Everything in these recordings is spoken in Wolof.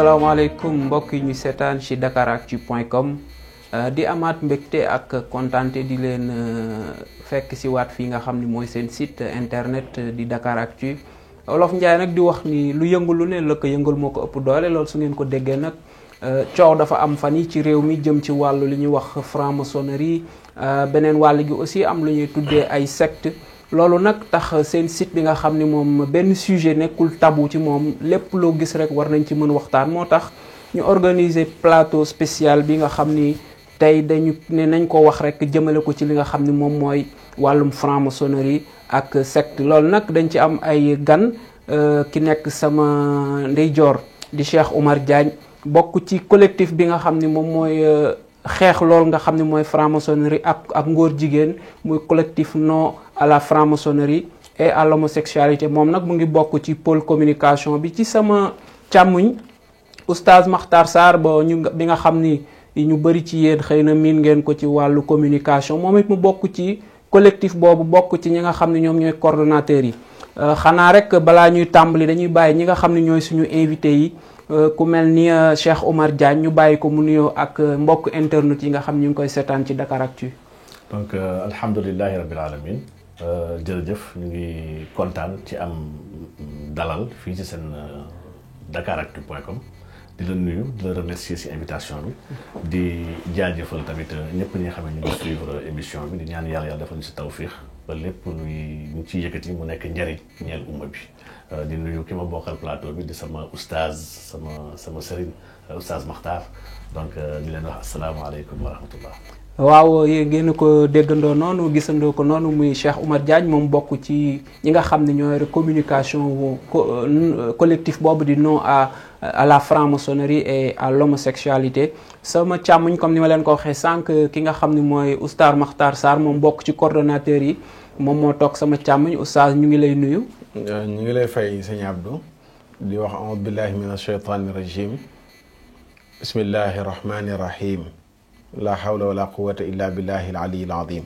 asalaamaaleykum mbokk yi ñu seetaan ci dakaractu.com di amaat mbégte ak kontaante di leen fekk ci waat fii nga xam ni mooy seen site internet di Dakaractu. Olof Njaay nag di wax ni lu yëngu lu ne la ko yëngal moo ko ëpp doole. Loolu su ngeen ko déggee nag coow dafa am fan yi ci réew mi jëm ci wàllu li ñuy wax franc-maçonnerie, beneen wàll gi aussi am lu ñuy tuddee ay secte. loolu nag tax seen site bi nga xam ni moom benn sujet nekkul tabou ci moom, lépp loo gis rek war nañ ci mën waxtaan. moo tax ñu organiser plateau spécial bi nga xam ni tey dañu ne nañ ko wax rek jëmale ko ci li nga xam ni moom mooy wàllum franc-maçonnerie ak secte. loolu nag dañ ci am ay gan, ki nekk sama ndeyjoor di Cheikh Oumar Diagne, bokk ci collectif bi nga xam ni moom mooy xeex loolu nga xam ni mooy franc-maçonnerie ak ngóor jigéen, muy collectif non à la franc-maçonnerie et à l'homosexualité. moom nag mu ngi bokk ci pôle communication bi. ci sama càmmuñ oustaz Makhtar Sarr bi nga xam ni ñu bëri ci yéen xëy na miin ngeen ko ci wàllu communication, moom it mu bokk ci collectif boobu, bokk ci ñi nga xam ne ñoom ñooy coordonnateurs yi. xanaa rek balaa ñuy tàmbali dañuy bàyyi ñi nga xam ne ñooy suñu invité yi, ku mel ni Cheikh Oumar Diagne, ñu bàyyi ko mu nuyoo ak mbokk internet yi nga xam ñu ngi koy seetaan ci Dakaractu. donc alhamdulilahi rabbil alamin, jërëjëf, ñu ngi kontaan ci am dalal fii ci seen dakaractu.com. di la nuyu, di la remercier ci invitation bi, di jaajëfal tamit ñëpp ñi nga xam ne ñu ngi suivre émission bi, di ñaan yàlla defal ñu ci tawfiix ba lépp ñu ciy yëkkati mu nekk njariñ ñeel umma bi. di nuyu ki ma bokkal plateau bi di sama oustaz, sama sëriñ oustaz Makhtar. donc di leen wax asalaamaaleykum wa rahmatullah. waaw ngeen ko déggandoo noonu, gisandoo ko noonu, muy Cheikh Oumar Diagne, moom bokk ci ñi nga xam ne ñooy communication collectif boobu di non à la franc-maçonnerie et à l'homosexualité. sama càmmuñ comme ni ma leen ko waxee sànq, ki nga xam ne mooy oustaz Makhtar Sarr, moom bokk ci coordonnateurs yi, moom moo toog sama càmmuñ. oustaz, ñu ngi lay nuyu. ñu ngi lay fay sëñ Abdou, di wax a'uudu billahi min ashaytaani rajim, bismillahi rahmani rahim, la hawla wala quwwata illa billahi al-aliyyil azim.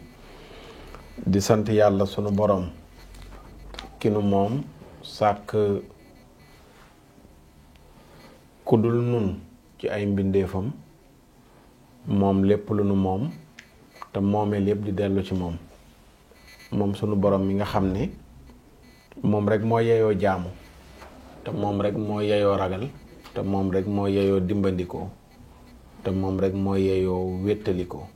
di sant yàlla sunu borom ki nu moom sàkk ku dul nun ci ay mbindeefam, moom lépp lu nu moom te moomee lépp di dellu ci moom. moom sunu borom mi nga xam ne moom rek moo yeyoo jaamu, te moom rek moo yeyoo ragal, te moom rek moo yeyoo dimbandikoo, te moom rek moo yeyoo wéttalikoo.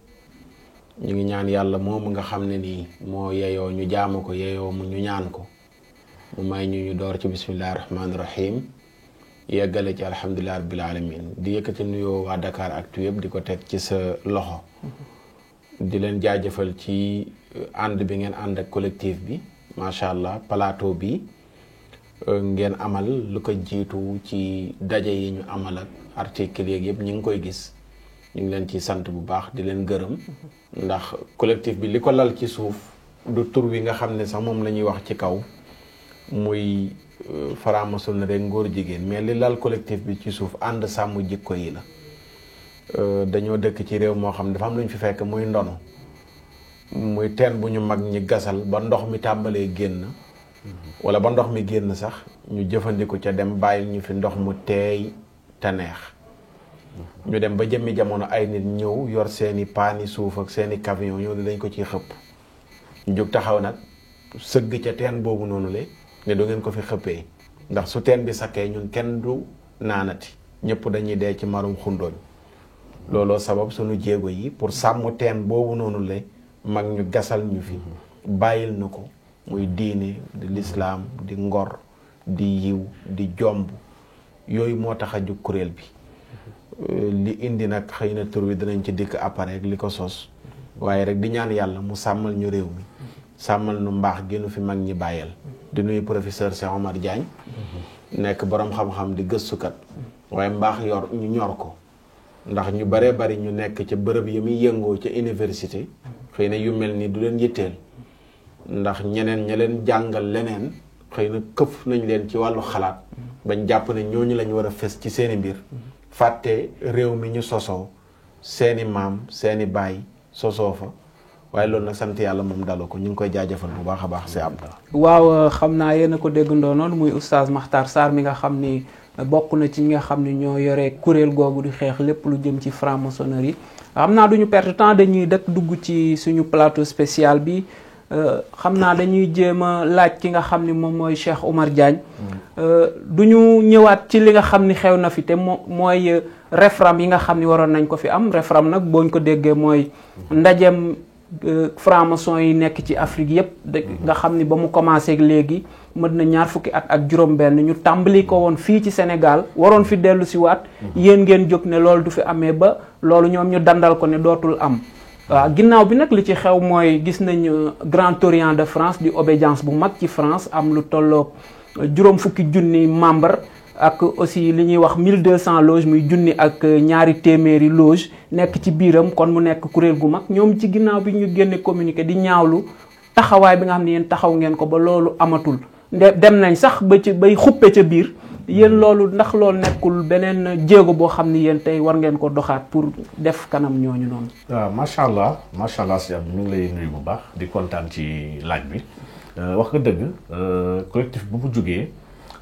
ñu ngi ñaan yàlla moomu nga xam ne nii moo yeyoo ñu jaamu ko, yeyoo mu ñu ñaan ko, mu may ñu door ci bismillahi rahmaani rahim, yeggale ci alhamdulillahi rabbil alamin. di yëkkati nuyoo waa Dakaractu yëpp di ko teg ci sa loxo, di leen jaajëfal ci ànd bi ngeen ànd ak collectif bi. macha allah plateau bi ngeen amal lu ko jiitu ci daje yi ñu amal ak article yeeg yëpp ñu ngi koy gis, ñu ngi leen ci sant bu baax, di leen gërëm. ndax collectif bi li ko lal ci suuf du tur wi nga xam ne sax moom la ñuy wax ci kaw muy franc-maçonnerie rek ngóor jigéen, mais li lal collectif bi ci suuf ànd sàmm jikko yi la. dañoo dëkk ci réew moo xam dafa am lu ñu fi fekk muy ndono, muy teen bu ñu mag ñi gasal ba ndox mi tàmbalee génn, wala ba ndox mi génn sax ñu jëfandiku ca dem bàyyil ñu fi ndox mu teey te neex. ñu dem ba jëmmi jamono ay nit ñëw yor seeni paani suuf ak seeni camion ñëw ne dañ ko ciy xëpp. ñu jóg taxaw nag sëgg ca teen boobu noonu le ne du ngeen ko fi xëppee, ndax su teen bi sakkee ñun kenn du naanati, ñëpp dañuy dee ci marum xundooñ. looloo sabab sunu jéego yi pour sàmm teen boobu noonu le mag ñu gasal ñu fi bàyyil na ko, muy diine di lislaam di ngor di yiw di jomb. yooyu moo tax a jóg kuréel bi. li indi nag xëy na tur wi dinañ ci dikk après li ko sos, waaye rek di ñaan yàlla mu sàmmal ñu réew mi, sàmmal nu mbaax génnu fi mag ñi bàyyal. di nuyu professeur Cheikh Oumar Diagne, nekk borom xam-xam di gëstukat, waaye mbaax ñu ñor ko. ndax ñu baree bari ñu nekk ca bërëb yi muy yëngoo ca université, xëy na yu mel ni du leen yitteel, ndax ñeneen ña leen jàngal leneen xëy na këf nañ leen ci wàllu xalaat bañ jàpp ne ñooñu lañ war a fes ci seeni mbir, fàtte réew mi ñu sosoo, seeni maam seeni baay sosoo fa, waaye loolu nag sant yàlla moom daloo ko ñu ngi koy jaajëfal bu baax a baax si am. waaw xam naa yéen a ko déggandoo noonu muy oustaz Makhtar Sarr mi nga xam ni bokk na ci ñi nga xam ni ñoo yore kuréel googu di xeex lépp lu jëm ci franc-maçonnerie xam naa duñu perte temps dañuy dugg ci suñu plateau spécial bi xam naa dañuy jéem a laaj ki nga xam ni moom mooy Cheikh Oumar Diagne duñu ñëwaat ci li nga xam ni xew na fi te mooy référendum yi nga xam ni waroon nañ ko fi am référendum nag booñ ko déggee mooy ndajem franc-maçon yi nekk ci Afrique yépp nga xam ni ba mu commencé léegi mën na 20 at ak juróom-benn ñu tàmbali ko woon fii ci Sénégal waroon fi dellu si waat yéen ngeen jóg ne loolu du fi amee ba loolu ñoom ñu dandal ko ne dootul am waaw ginnaaw bi nag li ci xew mooy gis nañ Grand Orient de France di obédience bu mag ci France am lu tolloog 20,000 membre ak aussi li ñuy wax 1200 loges muy junni ak 200 loges nekk ci biiram kon mu nekk kuréel gu mag ñoom ci ginnaaw bi ñu génne communiqué di ñaawlu taxawaay bi nga xam ne yéen taxaw ngeen ko ba loolu amatul dem nañ sax ba ci bay xuppe ca biir yéen loolu ndax loolu nekkul beneen jéego boo xam ni yéen tey war ngeen ko doxaat pour def kanam ñooñu noonu. waaw macha allah si Abdou ñu ngi lay nuyu bu baax di kontaan ci laaj bi wax nga dëgg collectif bu mu jógee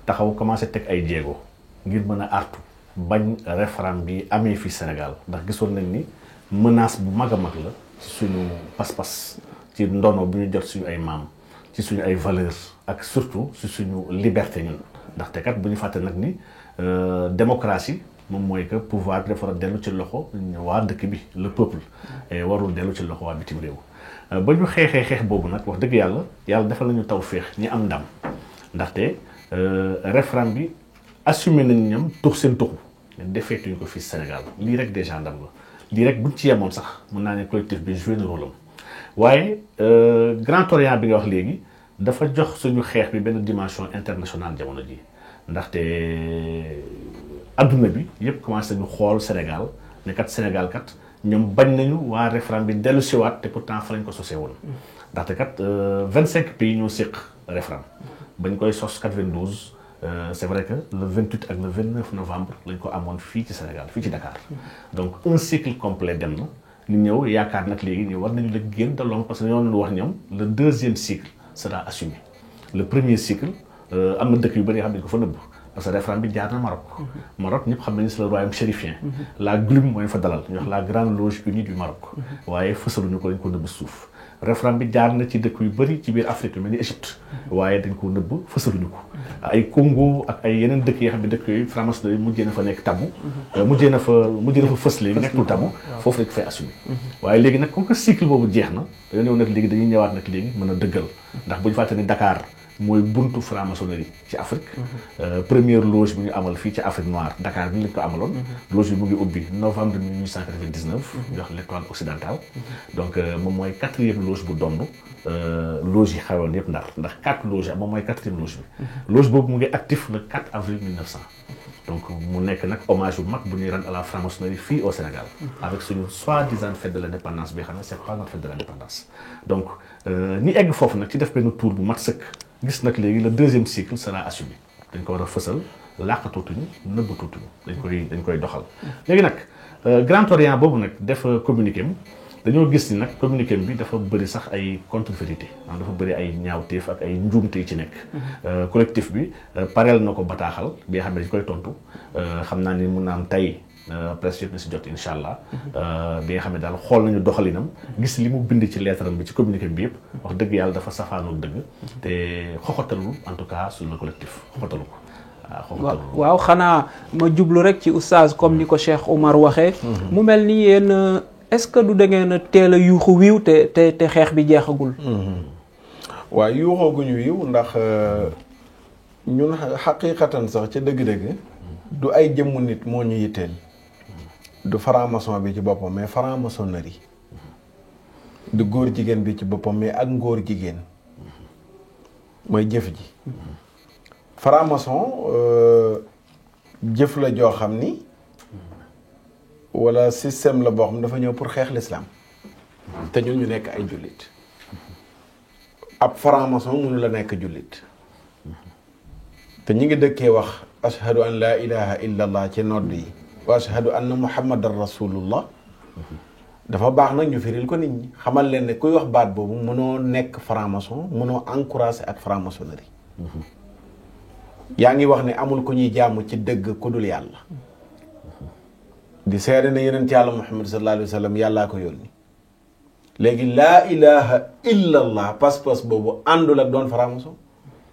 taxaw commencé teg ay jéego ngir mën a artu bañ référendum bi amee fii Sénégal ndax gisoon nañ ni menace bu mag a mag la ci suñu pas-pas ci ndono bu ñu jot suñu ay maam ci suñu ay valeurs ak surtout ci suñu liberté ñun. ndaxte kat bu ñu fàtte nag ni démocratie moom mooy que pouvoir bi dafa war a dellu ci loxo waa dëkk bi le peuple et warul dellu ci loxo waa bitim réew ba ñu xeex boobu nag wax dëgg yàlla defal nañu tawféex ñi am ndam ndaxte référendum bi assumé nañu ñoom tux seen tuxu defeetuñu ko fii Sénégal lii rek déjà ndam la lii rek buñ ci yemoon sax mën naa ne collectif bi joué na rôle am waaye Grand Orient bi nga wax léegi dafa jox suñu xeex bi benn dimension internationale jamono ji ndaxte adduna bi yëpp commencé nañu xool Sénégal ne kat Sénégal kat ñoom bañ nañu waa référendum bi dellu siwaat te pourtant fa lañ ko sosee woon ndaxte kat 25 pays ñoo séq référendum bañ koy sos 92 c'est vrai que le 28 ak le 29 novembre lañ ko amoon fii ci Sénégal fii ci Dakar donc un cycle complet dem na ñu ñëw yaakaar nag léegi ñu war nañu la génn de l'homme parce que ñoo leen wax ñoom le deuxième cycle sera assumé le premier cycle am na dëkk yu bëri yoo xam ne ko fa nëbb parce que référendum bi jaar na Maroc ñëpp xam nañu c'est le royaume chérifien la GLUM mooy fa dalal ñu wax la grande loge unie du Maroc waaye fësaluñu ko dañ ko nëbb suuf référendum bi jaar na ci dëkk yu bëri ci biir Afrique yu mel ni Égypte waaye dañ ko nëbb fësaluñu ko ay Congo ak ay yeneen dëkk yoo xam ne dëkk yooyu franc-maçonnerie mujjee na fa nekk tabu mujjee na fa fës léegi nekkul tabu foofu lañ ko fay assumé waaye léegi nag comme que cycle boobu jeex na dañoo ñëw nag léegi dañuy ñëwaat nag léegi mën a dëggal ndax bu ñu fàtte ni Dakar mooy buntu franc-maçonnerie ci Afrique première loge bu ñu amal fii ci Afrique noire Dakar bi lañ ko amaloon loge bi mu ngi ubbi novembre 1899 ñu wax l'étoile occidentale donc moom mooy 4e loge bu donn loge yi xewoon yëpp ndax 4 loge moom mooy 4e loge bi loge boobu mu ngi actif le 4 avril 1900 donc mu nekk nag hommage bu mag bu ñuy rendre à la franc-maçonnerie fii au Sénégal avec suñu soi-disant fête de l'indépendance bi xam ne c'est pas notre fête de l'indépendance donc ñi egg foofu nag ci def benn tour bu mat sëkk gis nag léegi le deuxième cycle sera assumé dañ ko war a fësal làqatuutuñu nëbbatuutuñu dañ koy doxal léegi nag Grand Orient boobu nag def communiqué am dañoo gis ni nag communiqué bi dafa bëri sax ay contre-vérité dafa bëri ay ñaawteef ak ay njuumte ci nekk collectif bi pareel na ko bataaxal bi nga xam ne dañ koy tontu xam naa ni mun naa am tey presse yëpp na si jot incha allah bi nga xam ne daal xool nañu doxalinam gis li mu bind ci lettre bi ci communiqué bi yëpp wax dëgg yàlla dafa safaanoog dëgg te xoxotalul en tout cas sur le collectif xoxotalu ko waaw xanaa ma jublu rek ci oustaz comme ni ko Cheikh Oumar waxee mu mel ni yéen est-ce que du da ngeen a teel a yuuxu wiiw te xeex bi jeexagul waaw yuuxooguñu wiiw ndax ñun xaqiiqatan sax ca dëgg-dëgg du ay jëmmu nit moo ñu yitteel du franc-maçon bi ci boppam mais franc-maçonnerie du góor jigéen bi ci boppam mais ak ngóor jigéen mooy jëf ji franc-maçon jëf la joo xam ni wala système la boo xam dafa ñëw pour xeex l'islam te ñun ñu nekk ay jullit ab franc-maçon mënu la nekk jullit te ñi ngi dëkkee wax ashhadu an laa ilaha illa allah ci nodd yi wa ashhadu anna muhammadan rasulullah dafa baax nag ñu firil ko nit ñi xamal leen ne kuy wax baat boobu mënoo nekk franc-maçon mënoo encourager ak franc-maçonnerie yaa ngi wax ne amul ku ñuy jaamu ci dëgg ku dul yàlla di seede ne yonent yàlla Muhammad sallallahu alayhi wa sallam yàllaa ko yónni léegi laa ilaha illa allah pas-pas boobu àndul ak doon franc-maçon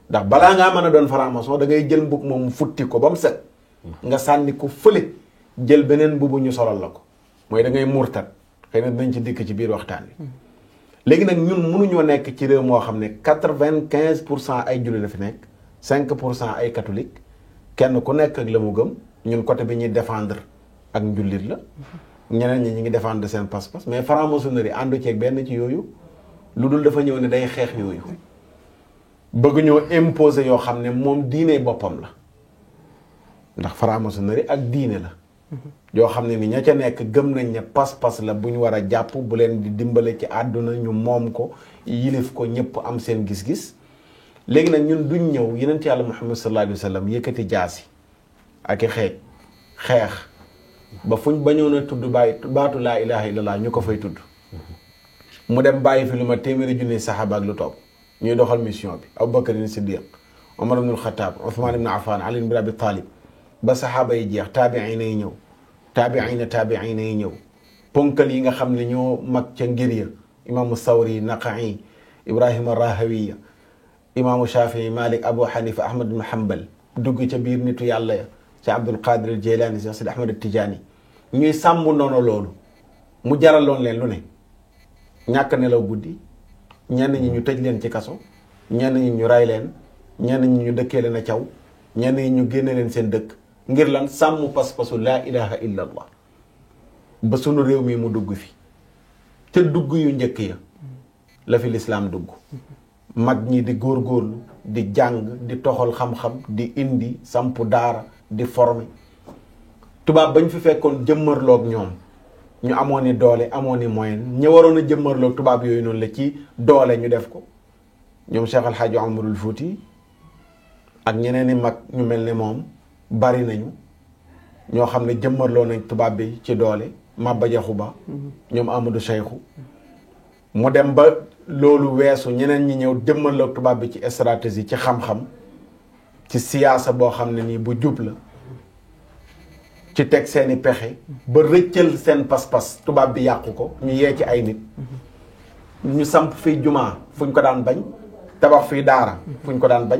ndax balaa ngaa mën a doon franc-maçon da ngay jël mbub moom futti ko ba mu set nga sànni ko fële jël beneen mbubu ñu solal la ko mooy da ngay murtat xëy na dinañ ci dikk ci biir waxtaan wi léegi nag ñun mënuñoo nekk ci réew moo xam ne 95% ay jullit la fi nekk 5% ay catholique kenn ku nekk ak la mu gëm ñun côté bi ñuy défendre ak njullit la ñeneen ñi ñu ngi défendre seen pas-pas mais franc-maçonnerie àndu ceeg benn ci yooyu lu dul dafa ñëw ne day xeex yooyu bëgg ñoo imposer yoo xam ne moom diine boppam la ndax franc-maçonnerie ak diine la yoo xam ne ni ña ca nekk gëm nañ ne pas-pas la bu ñu war a jàpp bu leen di dimbale ci àdduna ñu moom ko yilif ko ñëpp am seen gis-gis léegi nag ñun duñ ñëw yonent yàlla Muhammad sallallahu alayhi wa sallam yëkkati jaasi ak i xeex ba fuñ bañoon a tudd baatu laa ilaha illallah ñu ko fay tudd mu dem bàyyi fi lu ma téeméeri junni saxaaba ak lu topp ñuy doxal mission bi Abubakar Siddiq Omar ibnul Xataab Usmaan ibn Affaan Ali ibn Abi Talib ba saxaaba yi jeex taabiina yi ñëw taabiina yi ñëw ponkal yi nga xam ne ñoo mag ca ngir ya imaamu Sawri Naqai Ibrahima Rahawiya imaamu Shafii Malik Abu Hanifa Ahmad ibn Hanbal dugg ca biir nitu yàlla ya ca Abdul Qadir al Jeylaani si Sidi Ahmad Tijaani ñuy sàmm noonu loolu mu jaraloon leen lu ne ñàkk nelaw guddi ñenn ñi ñu tëj leen ci kaso ñenn ñi ñu ray leen ñenn ñi ñu dëkkee leen a caw ñenn ñi ñu génne leen seen dëkk ngir lan sàmm pas-pasu laa ilaha illa allah ba sunu réew mi mu dugg fi te dugg yu njëkk ya la fi lislaam dugg mag ñi di góorgóorlu di jàng di toxal xam-xam di indi sampu daara di former tubaab bañ fi fekkoon jëmmarloog ñoom ñu amoon ni doole amoon ni moyen ñu waroon a jëmmarloog tubaab yooyu noonu la ci doole ñu def ko ñoom Cheikh Al Hadj Omarul Fouti ak ñeneen i mag ñu mel ne moom bari nañu ñoo xam ne jëmmarloo nañ tubaab bi ci doole Maba Jaxu Ba ñoom Amadou Cheikhou mu dem ba loolu weesu ñeneen ñi ñëw jëmmarloog tubaab bi ci stratégie ci xam-xam ci siyaasa boo xam ne nii bu jub la ci teg seeni pexe ba rëccal seen pas-pas tubaab bi yàqu ko ñu yee ci ay nit ñu samp fii jumaa fuñ ko daan bañ tabax fii daara fuñ ko daan bañ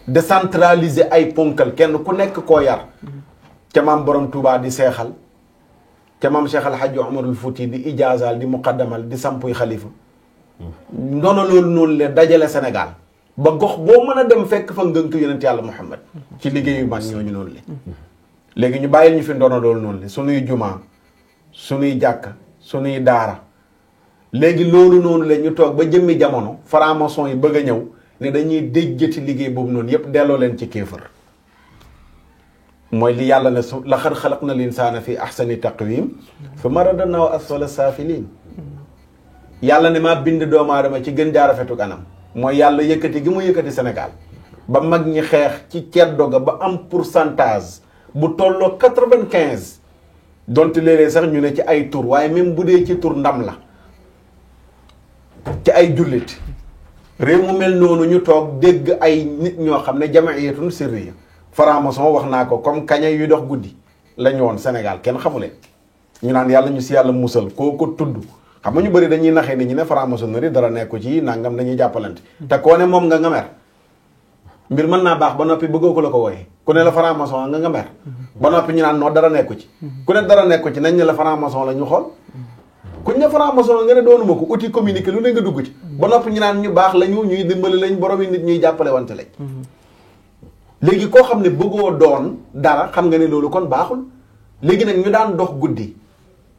décentraliser ay ponkal kenn ku nekk koo yar ca maam borom Touba di seexal ca maam Cheikh Al Hadj Omarul Fouti di ijaazaal di muqaddamal di sampuy xalifa ndono loolu noonu le dajale Sénégal ba gox boo mën a dem fekk fa ngënk yonent yàlla Muhammad ci liggéeyu mag ñooñu noonu le léegi ñu bàyyil ñu fi ndono loolu noonu le sunuy jumaa sunuy jàkka sunuy daara léegi loolu noonu le ñu toog ba jëmmi jamono franc-maçon yi bëgg a ñëw ne dañuy déjjati liggéey boobu noonu yépp delloo leen ci kéefër mooy li yàlla ne su laqad xalaqna l-insaana fi ahsani taqwiim thumma radadnaahu asfala saafiliin yàlla ne maa bind doomu aadama ci gën jaa rafetu kanam mooy yàlla yëkkati gi mu yëkkati Sénégal ba mag ñi xeex ci ceddo ga ba am pourcentage bu tolloo 95 donte léeg-léeg sax ñu ne ci ay tur waaye même bu dee ci tur ndam la ci ay jullit réew mu mel noonu ñu toog dégg ay nit ñoo xam ne jamaiyatun sirriya franc-maçon wax naa ko comme kaña yuy dox guddi lañu woon Sénégal kenn xamuleen ñu naan yàlla ñu si yàlla musal koo ko tudd xam nga ñu bëri dañuy naxee nit ñi ne franc-maçonnerie dara nekku ci nangam dañuy jàppalante te koo ne moom nga mer mbir mën naa baax ba noppi bëggoo ko la ko wooyee ku ne la franc-maçon nga mer ba noppi ñu naan noo dara nekku ci ku ne dara nekku ci nañ ne la franc-maçon la ñu xool kuñ ne franc-maçon nga ne doonuma ko outil communiqué lu ne nga dugg ci ba noppi ñu naan ñu baax lañu ñuy dimbali lañ borom yi nit ñuy jàppale wante lañ léegi koo xam ne bëggoo doon dara xam nga ne loolu kon baaxul léegi nag ñu daan dox guddi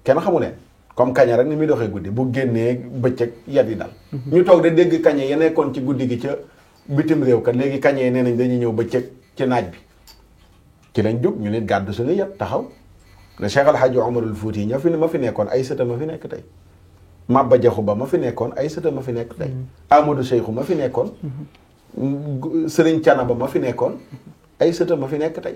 kenn xamu leen comme kaña rek ni muy doxee guddi bu génnee bëccëg yat yi dal ñu toog de dégg kaña ya nekkoon ci guddi gi ca bitim réew kat léegi kaña yi nee nañ dañuy ñëw bëccëg ci naaj bi ci lañ jóg ñu nit gàddu suñu yat taxaw le Cheikh Al Hadj Omarul Fouti ña fi ma fi nekkoon ay sëta ma fi nekk tey Maba Jaxu Ba ma fi nekkoon ay sëta ma fi nekk tey Amadou Cheikhou ma fi nekkoon Sëriñ Canaba ma fi nekkoon ay sëta ma fi nekk tey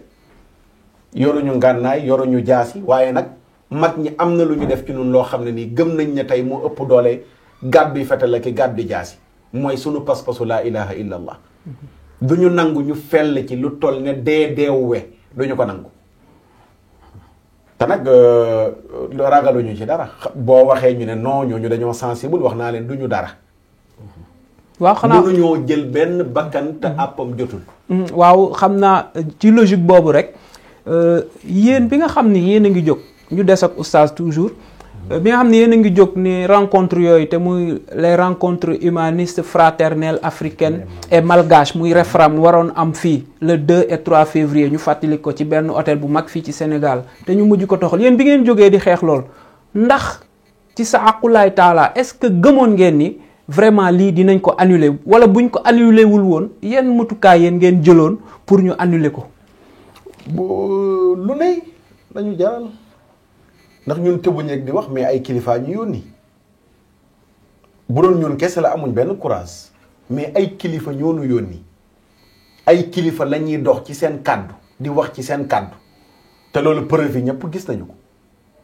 yoruñu ngànnaay yoruñu jaasi waaye nag mag ñi am na lu ñu def ci ñun loo xam ne nii gëm nañ ne tey moo ëpp doole gàddu fetal la ki gàddu jaasi mooy sunu pas-pasu laa ilaha illa allah du ñu nangu ñu fell ci lu toll ne deewuwe du ñu ko nangu te nag ragaluñu ci dara boo waxee ñu ne non ñooñu dañoo sensible wax naa leen du ñu dara waaw xanaa mënuñoo jël benn bakkan te àppam jotul waaw xam naa ci logique boobu rek yéen bi nga xam ni yéen a ngi jóg ñu des ak oustaz toujours bi nga xam ne yéen a ngi jóg ni rencontre yooyu te muy les rencontres humanistes fraternelles africaines et malgaches muy REFRAM waroon am fii le 2 et 3 février ñu fàttali ko ci benn hôtel bu mag fii ci Sénégal te ñu mujj ko toxal yéen bi ngeen jógee di xeex lool ndax ci sa aqulaay taala est-ce que gëmoon ngeen ni vraiment lii dinañ ko annuler wala buñ ko annuler wul woon yenn matukaay yéen ngeen jëloon pour ñu annuler ko. lu ne dañu jaral ndax ñun tëbuñ rek di wax mais ay kilifa ñu yónni bu doon ñun kese la amuñ benn courage mais ay kilifa ñoonu yónni ay kilifa la ñuy dox ci seen kàddu di wax ci seen kàddu te loolu preuve yi ñëpp gis nañu ko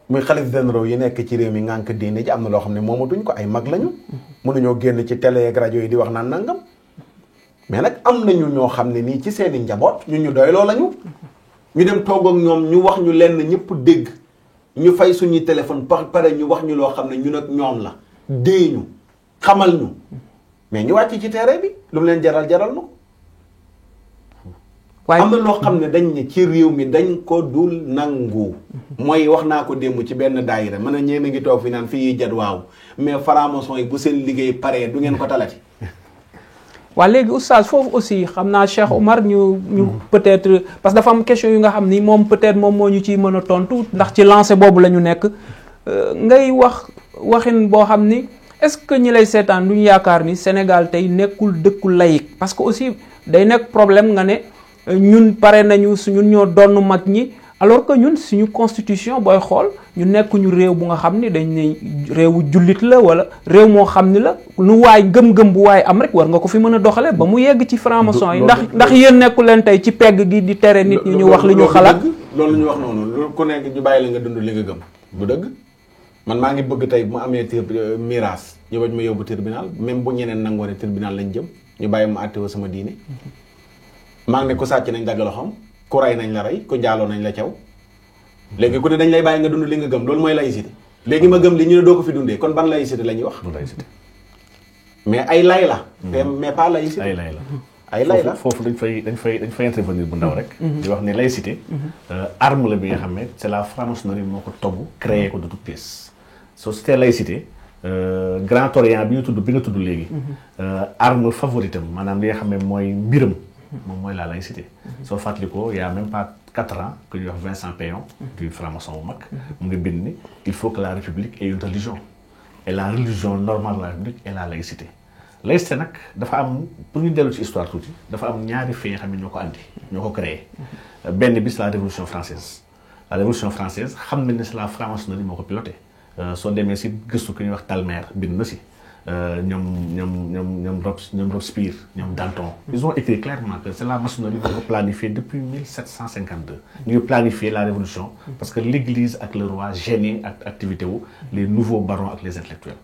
muy xalif généraux yi nekk ci réew mi ngànk diine ji am na loo xam ne moomatuñ ko ay mag lañu mënuñoo génn ci télé ak rajo yi di wax naan nangam mais nag am nañu ñoo xam ne nii ci seeni njaboot ñu doyloo lañu ñu dem toog ak ñoom ñu wax ñu lenn ñëpp dégg ñu fay suñuy téléphone pare ñu wax ñu loo xam ne ñun ak ñoom la dee ñu xamal ñu mais ñu wàcc ci terrain bi lu mu leen jaral na waaye am na loo xam ne dañ ne ci réew mi dañ ko dul nangu mooy wax naa ko démb ci benn daayira mën a ñeen a ngi toog fi naan fii jat waaw mais franc-maçon yi bu seen liggéey paree du ngeen ko talati waa léegi oustaz foofu aussi xam naa Cheikh Omar ñu peut-être parce que dafa am question yu nga xam ni moom peut-être moom moo ñu ciy mën a tontu ndax ci lancé boobu la ñu nekk ngay waxin boo xam ni est-ce que ñi lay seetaan du ñu yaakaar ni Sénégal tey nekkul dëkku laïque parce que aussi day nekk problème nga ne ñun pare nañu ñun ñoo donn mag ñi alors que ñun suñu constitution booy xool ñu nekkuñu réew bu nga xam ni dañ ne réewu jullit la wala réew moo xam ni la nu waay gëm-gëm bu waay am rek war nga ko fi mën a doxale ba mu yegg ci franc-maçon yi ndax yéen nekku leen tey ci pegg gi di tere nit ñi ñu wax li ñu xalaat loolu ñu wax noonu ku nekk ñu bàyyi la nga dund li nga gëm bu dëgg man maa ngi bëgg tey bu ma amee miraas ñu bañ ma yóbbu tribunal même bu ñeneen nangoo ne tribunal lañ jëm ñu bàyyi ma àttewoo sama diine maa ngi ne ku sàcc nañ dagg loxoom ku ray nañ la rey ku njaaloo nañ la caw léegi ku ne dañ lay bàyyi nga dund li nga gëm loolu mooy laïcité léegi ma gëm li ñu ne doo ko fi dundee kon ban laïcité la ñuy wax mais ay lay la mais pas laïcité ay lay la foofu dañ fay intervenir bu ndaw rek di wax ne laïcité arme la bi nga xam ne c'est la franc-maçonnerie moo ko togg créé ko de toutes pièces soo c'était laïcité Grand Orient bi nga tudd léegi arme favorite am maanaam li nga xam ne mooy mbiram moom mooy la laïcité soo fàttalikoo y a même pas 4 ans que ñuy wax Vincent Payon du franc-maçon bu mag mu ngi bind ni il faut que la République ait une religion et la religion normale de la République est la laïcité laïcité nag dafa am pour ñu dellu ci histoire tuuti dafa am ñaari faits yoo xam ne ñoo ko andi ñoo ko créé benn bis la Révolution française xam nañ ne c'est la franc-maçonnerie moo ko piloté soo demee si gëstu ki ñuy wax Talmer bind na si ñoom Robespierre ñoom Danton ils ont écrit clairement que c'est la maçonnerie qui a planifié depuis 1752 ñu ngi planifié la révolution parce que l'église ak le roi gêné ak activité wu les nouveaux barons ak les intellectuels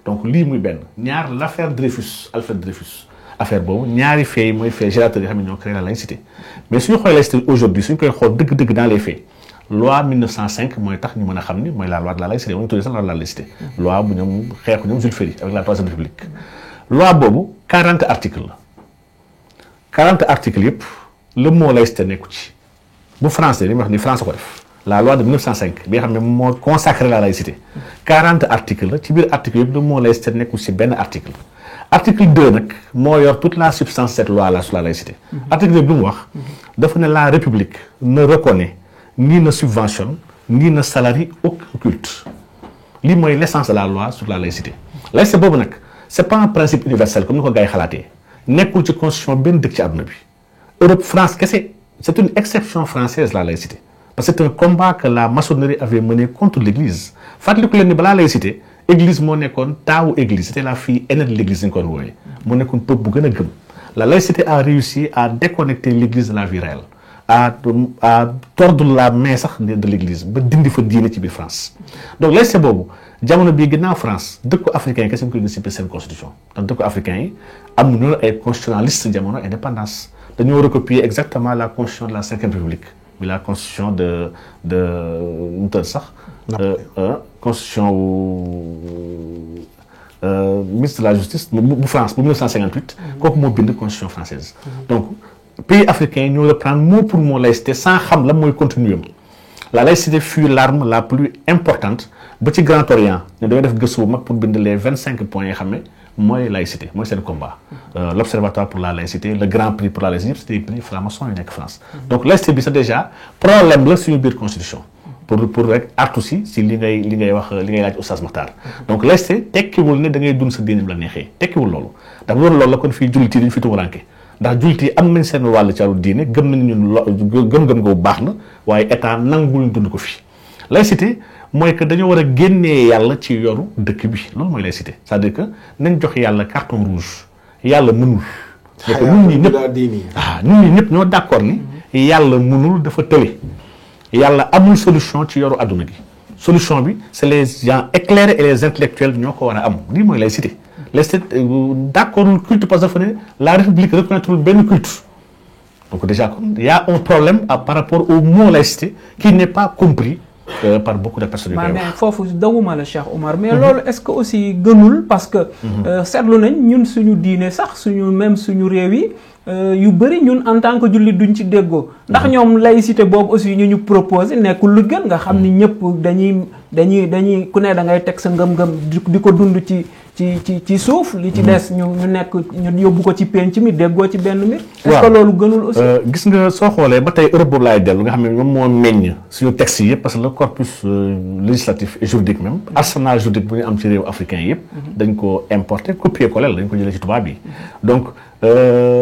donc lii muy benn ñaar l'affaire Dreyfus Alfred Dreyfus affaire boobu ñaari faits yi mooy faits générateurs yi xam ne ñoo créé la laïcité mais suñu xoolee laïcité aujourd'hui suñu koy xool dëgg-dëgg dans les faits loi 1905 mooy tax ñu mën a xam ni mooy la loi de la laïcité ñu tuddee sax la loi de la laïcité loi bu ñoom xeexu ñoom Jules Ferry avec la Troisième République loi boobu 40 articles la 40 articles yëpp le mot laïcité nekku ci bu français li muy wax ni France ko def la loi de 1905 bi nga xam ne moo consacré la laïcité 40 articles la ci biir article yëpp le mot laïcité nekku ci benn article article 2 nag moo yor toute la substance de cette loi là sur la laïcité article 2 bi mu wax dafa ne la République ne reconnaît ni ne subventionne ni ne salarie aucun culte lii mooy l'essence de la loi sur la laïcité laïcité boobu nag c'est pas un principe universel comme ni ko gars yi xalaatee nekkul ci constitution benn dëkk ci àdduna bi Europe France kese c'est une exception française la laïcité parce que c'est un combat que la maçonnerie avait mené contre l'église fàttaliku leen ni balaa laïcité église moo nekkoon taawu église c'était la fille aînée de l'église ñu ko doon wooyee moo nekkoon peuple bu gën a gëm la laïcité a réussi à déconnecter l'église de la vie réelle à tordre la main sax de l'église ba dindi fa diine ci biir France. Donc laïcité boobu jamono bii ginnaaw France dëkku africain yi kese ñu koy gis ci seen constitution ndax dëkku africain yi am nañu ay constitutionnalistes jamono indépendance dañoo recopier exactement la constitution de la Cinquième République bi la constitution de nu tëdd sax. Constitution ministre de la justice bu France bu 1958. kooku moo bind constitution française. donc pays africains yi ñoo reprendre mot pour mot laïcité sans xam la mooy contenu am. La laïcité fut l'arme la plus importante ba ci Grand Orient ne dañoo def gëstu bu mag pour bind les 25 points yi xam ne mooy laïcité mooy seen combat. L'Observatoire pour la laïcité le Grand Prix pour la laïcité yëpp c'était des prix francs-maçons yu nekk France. donc laïcité bi c'est déjà problème la suñu biir constitution. pour rek artu si li ngay wax li ngay laaj Oustaz Makhtar. donc laïcité tekkiwul ne da ngay dund sa diine bi la neexee tekkiwul loolu ndax loolu la kon fii jullit yi dañu fi tuuranke ndax jullit yi am nañ seen wàll ci wàllu diine gëm nañ ñun gëm-gëm nga bu baax na waaye état nangul ñu dund ko fi. laïcité mooy que dañoo war a génnee yàlla ci yoru dëkk bi loolu mooy laïcité c'est-à-dire que nañ jox yàlla carton rouge yàlla mënul. parce que ñun ñi ñëpp ñoo d'accord ni yàlla mënul dafa tële. yàlla amul solution ci yoru adduna gi solution bi c'est les gens éclairés et les intellectuels ñoo ko war a am lii mooy laïcité laïcité d'accordul culte parce que dafa ne la république reconnaîtrul benn culte donc déjà il y a un problème par rapport au mot laïcité qui n'est pas compris par beaucoup de personnes. mais foofu dawuma la Cheikh Oumar mais loolu est-ce que aussi gënul parce que seetlu nañ ñun suñu diine sax même suñu réew yi yu bëri ñun en tant que jullit duñ ci déggoo ndax ñoom laïcité boobu aussi ñu proposé nekkul lu gën nga xam ni ñëpp dañuy ku ne da ngay teg sa ngëm-ngëm di ko dund ci suuf li ci des ñu yóbbu ko ci penc mi déggoo ci benn mbir. est-ce que loolu gënul aussi. gis nga soo xoolee ba tey Europe boobu laay dellu nga xam ne moom moo meññ suñu texte yi yëpp parce que le corpus législatif et juridique même arsenal juridique bu ñu am ci réew africain yëpp dañ ko importer copier-coller dañ ko jëlee ci tubaab yi donc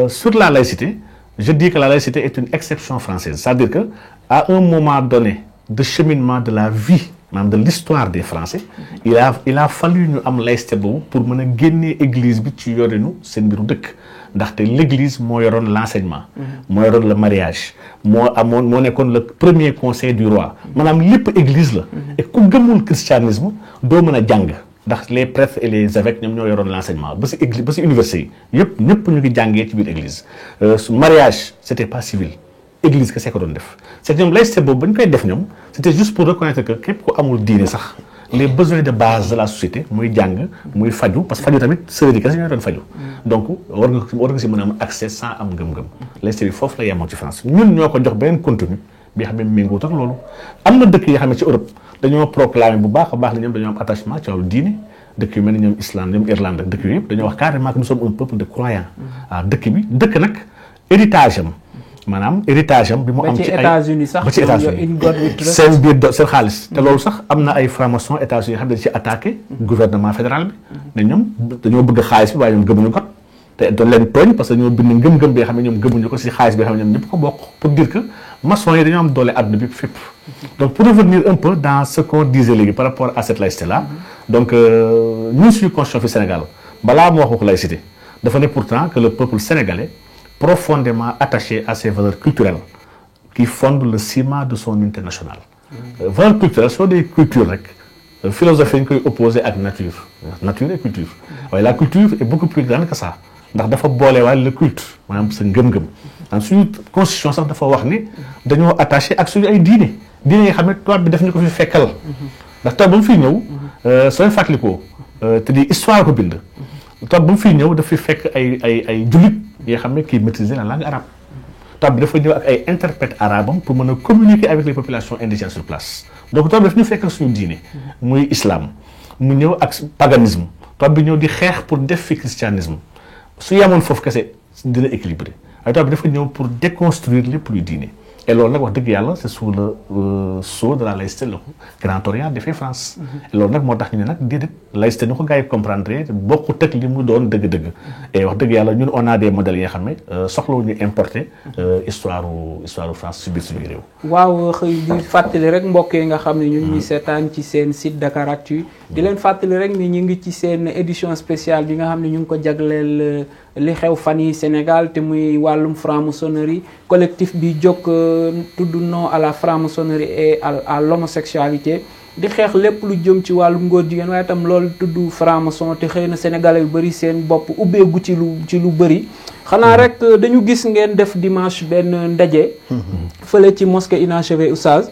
sur la laïcité je dis que la laïcité est une exception française c'est-à-dire que à un moment donné de cheminement de la vie maanaam de l'histoire des Français il a fallu ñu am laïcité boobu pour mën a génnee église bi ci yorinu seen mbiru dëkk ndaxte l'église moo yoroon l'enseignement moo yoroon le mariage moo nekkoon le premier conseil du roi maanaam lépp église la et ku gëmul christianisme doo mën a jàng ndax les prêtres et les évêques ñoom ñoo yoroon l'enseignement ba si église ba si université yi yëpp ñëpp ñu ngi jàngee ci biir église mariage c'était pas civil église que c'est ko doon def c'est ñoom laïcité boobu ba ñu koy def ñoom c'était juste pour reconnaître que képp ku amul diine sax les besoins de base de la société muy jàng muy faju parce que faju tamit sœurs yi kese ñoo doon faju donc war nga si mën a am accès sans am ngëm-ngëm laïcité bi foofu la yemoon ci France ñun ñoo ko jox beneen contenu bi xam ne méngoot ak loolu am na dëkk yi xam ne ci Europe dañoo proclamer bu baax a baax ne ñoom dañoo am attachement ci wàllu diine dëkk yu mel ni ñoom Islande ñoom Irlande ak dëkk yu yëpp dañoo wax carrément que nous sommes un peuple de croyants dëkk nag héritage am maanaam héritage am bi mu am ci ay États-Unis sax ba ci États-Unis seen biir seen xaalis te loolu sax am na ay francs-maçons États-Unis yoo xam ne dañ ci attaqué gouvernement fédéral bi ne ñoom dañoo bëgg xaalis bi waaye ñoom gëmuñu ko te doon leen tooñ parce que ñoo bind ngëm-ngëm bi nga xam ne ñoom gëmuñu ko si xaalis bi nga xam ne ñoom ñëpp ko bokk pour dire que maçons yi dañoo am doole àdduna bi fépp donc pour revenir un peu dans ce qu'on disait léegi par rapport à cette laïcité là donc ñun suñu constitution fi Sénégal balaa mu wax ko laïcité dafa ne pourtant que le peuple sénégalais profondément attaché à ses valeurs culturelles qui fondent le ciment de son unité nationale. Valeurs culturelles soo dee culture rek philosophie ñu koy opposé ak nature et culture waaye la culture est beaucoup plus grande que ça ndax dafa boole waaye le culte maanaam sa ngëm-ngëm suñu constitution sax dafa wax ni dañoo attaché ak suñu ay diine yi nga xam ne tubaab bi def ñu ko fi fekkal ndax tubaab ba mu fiy ñëw sooy fàttalikoo te di histoire ko bind tubaab ba mu fiy ñëw daf fi fekk ay jullit yoo xam ne kii maîtriser la langue arabe tubaab bi dafa ñëw ak ay interprètes arabes pour mën a communiquer avec les populations indigènes sur place donc tubaab bi daf ñu fekk suñu diine muy islam mu ñëw ak paganisme tubaab bi ñëw di xeex pour def fi christianisme su yemoon foofu kese dina équilibré waaye tubaab bi dafa ñëw pour déconstruire lépp luy diine et loolu nag wax dëgg yàlla c'est sous le sceau de la laïcité le Grand Orient defee France et loolu nag moo tax ñu ne nag déedéet laïcité ni ko gars yi comprendre bokkut ak li mu doon dëgg-dëgg et wax dëgg yàlla ñun on a des modèles yi nga xam ne soxlawuñu importer histoire France si biir suñu réew. waaw xëy di fàttali rek mbokk yi nga xam ne ñun ñuy seetaan ci seen site Dakaractu di leen fàttali rek ni ñu ngi ci seen édition spéciale bi nga xam ne ñu ngi ko jagleel li xew fan yi Sénégal te muy wàllum franc-maçonnerie collectif bi jóg tudd non à la franc-maçonnerie et à l'homosexualité di xeex lépp lu jëm ci wàllum ngóor jigéen waaye itam loolu tudd franc-maçon te xëy na sénégalais yu bëri seen bopp ubbeegu ci lu bëri xanaa rek dañu gis ngeen def dimanche benn ndaje fële ci mosquée inachevée Oustaz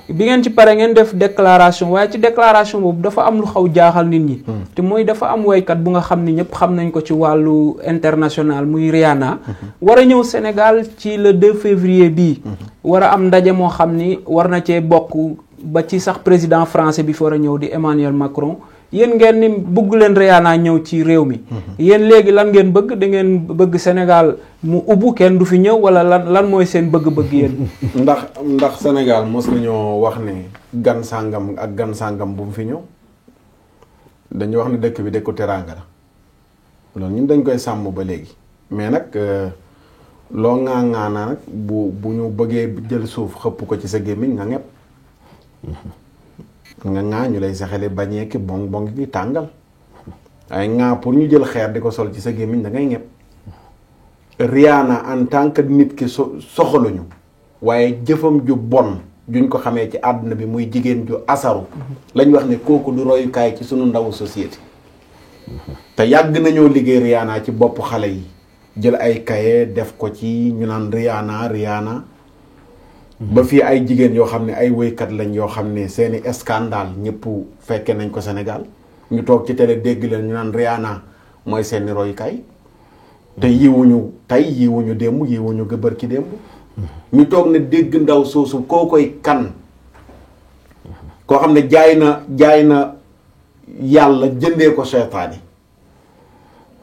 bi ngeen ci pare ngeen def déclaration waaye ci déclaration boobu dafa am lu xaw jaaxal nit ñi te mooy dafa am woykat bu nga xam ni ñëpp xam nañ ko ci wàllu international muy Rihanna war a ñëw Sénégal ci le 2 février bii war a am ndaje moo xam ni war na cee bokk ba ci sax président français bi fa war a ñëw di Emmanuel Macron yéen ngeen ni bëgg leen Rihanna ñëw ci réew mi yéen léegi lan ngeen bëgg da ngeen bëgg Sénégal mu ubbu kenn du fi ñëw wala lan mooy seen bëgg-bëgg yéen ndax Sénégal mos nañoo wax ne gan sàngam ak gan sàngam bu mu fi ñëw dañu wax ne dëkk bi dëkku teraanga la loolu ñun dañ koy sàmm ba léegi mais nag loo ŋaa nag bu ñu bëggee jël suuf xëpp ko ci sa gémmiñ nga ñepp nga ŋaa ñu lay saxale bañee ki bong ki tàngal ay ŋaa pour ñu jël xeer di ko sol ci sa gémmiñ da ngay ñepp Rihanna en tant que nit ki soxaluñu waaye jëfam ju bon juñ ko xamee ci àdduna bi muy jigéen ju asaru lañ wax ne kooku du royukaay ci sunu ndawu société te yàgg nañoo liggéey Rihanna ci bopp xale yi jël ay kaye def ko ci ñu naan Rihanna ba fii ay jigéen yoo xam ne ay woykat lañ yoo xam ne seeni scandale ñëpp fekke nañ ko Sénégal ñu toog ci télé dégg leen ñu naan Rihanna mooy seeni royukaay te yiwuñu tey yiwuñu démb yiwuñu gëbër ci démb ñu toog ne dégg ndaw soosu koo koy kan koo xam ne jaay na yàlla jëndee ko seytaane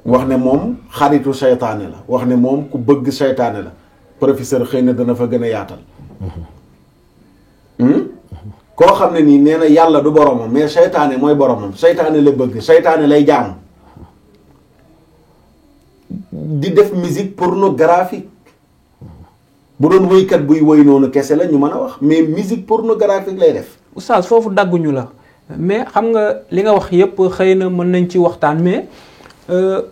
wax ne moom xaritu seytaane la wax ne moom ku bëgg seytaane la professeur xëy na dana fa gën a yaatal koo xam ne nii nee na yàlla du boromam mais seytaane mooy boromam seytaane la bëgg seytaane lay jaam di def musique pornographique bu doon woykat buy woy noonu kese la ñu mën a wax mais musique pornographique lay def. Oustaz foofu dagguñu la mais xam nga li nga wax yépp xëy na mën nañ ci waxtaan mais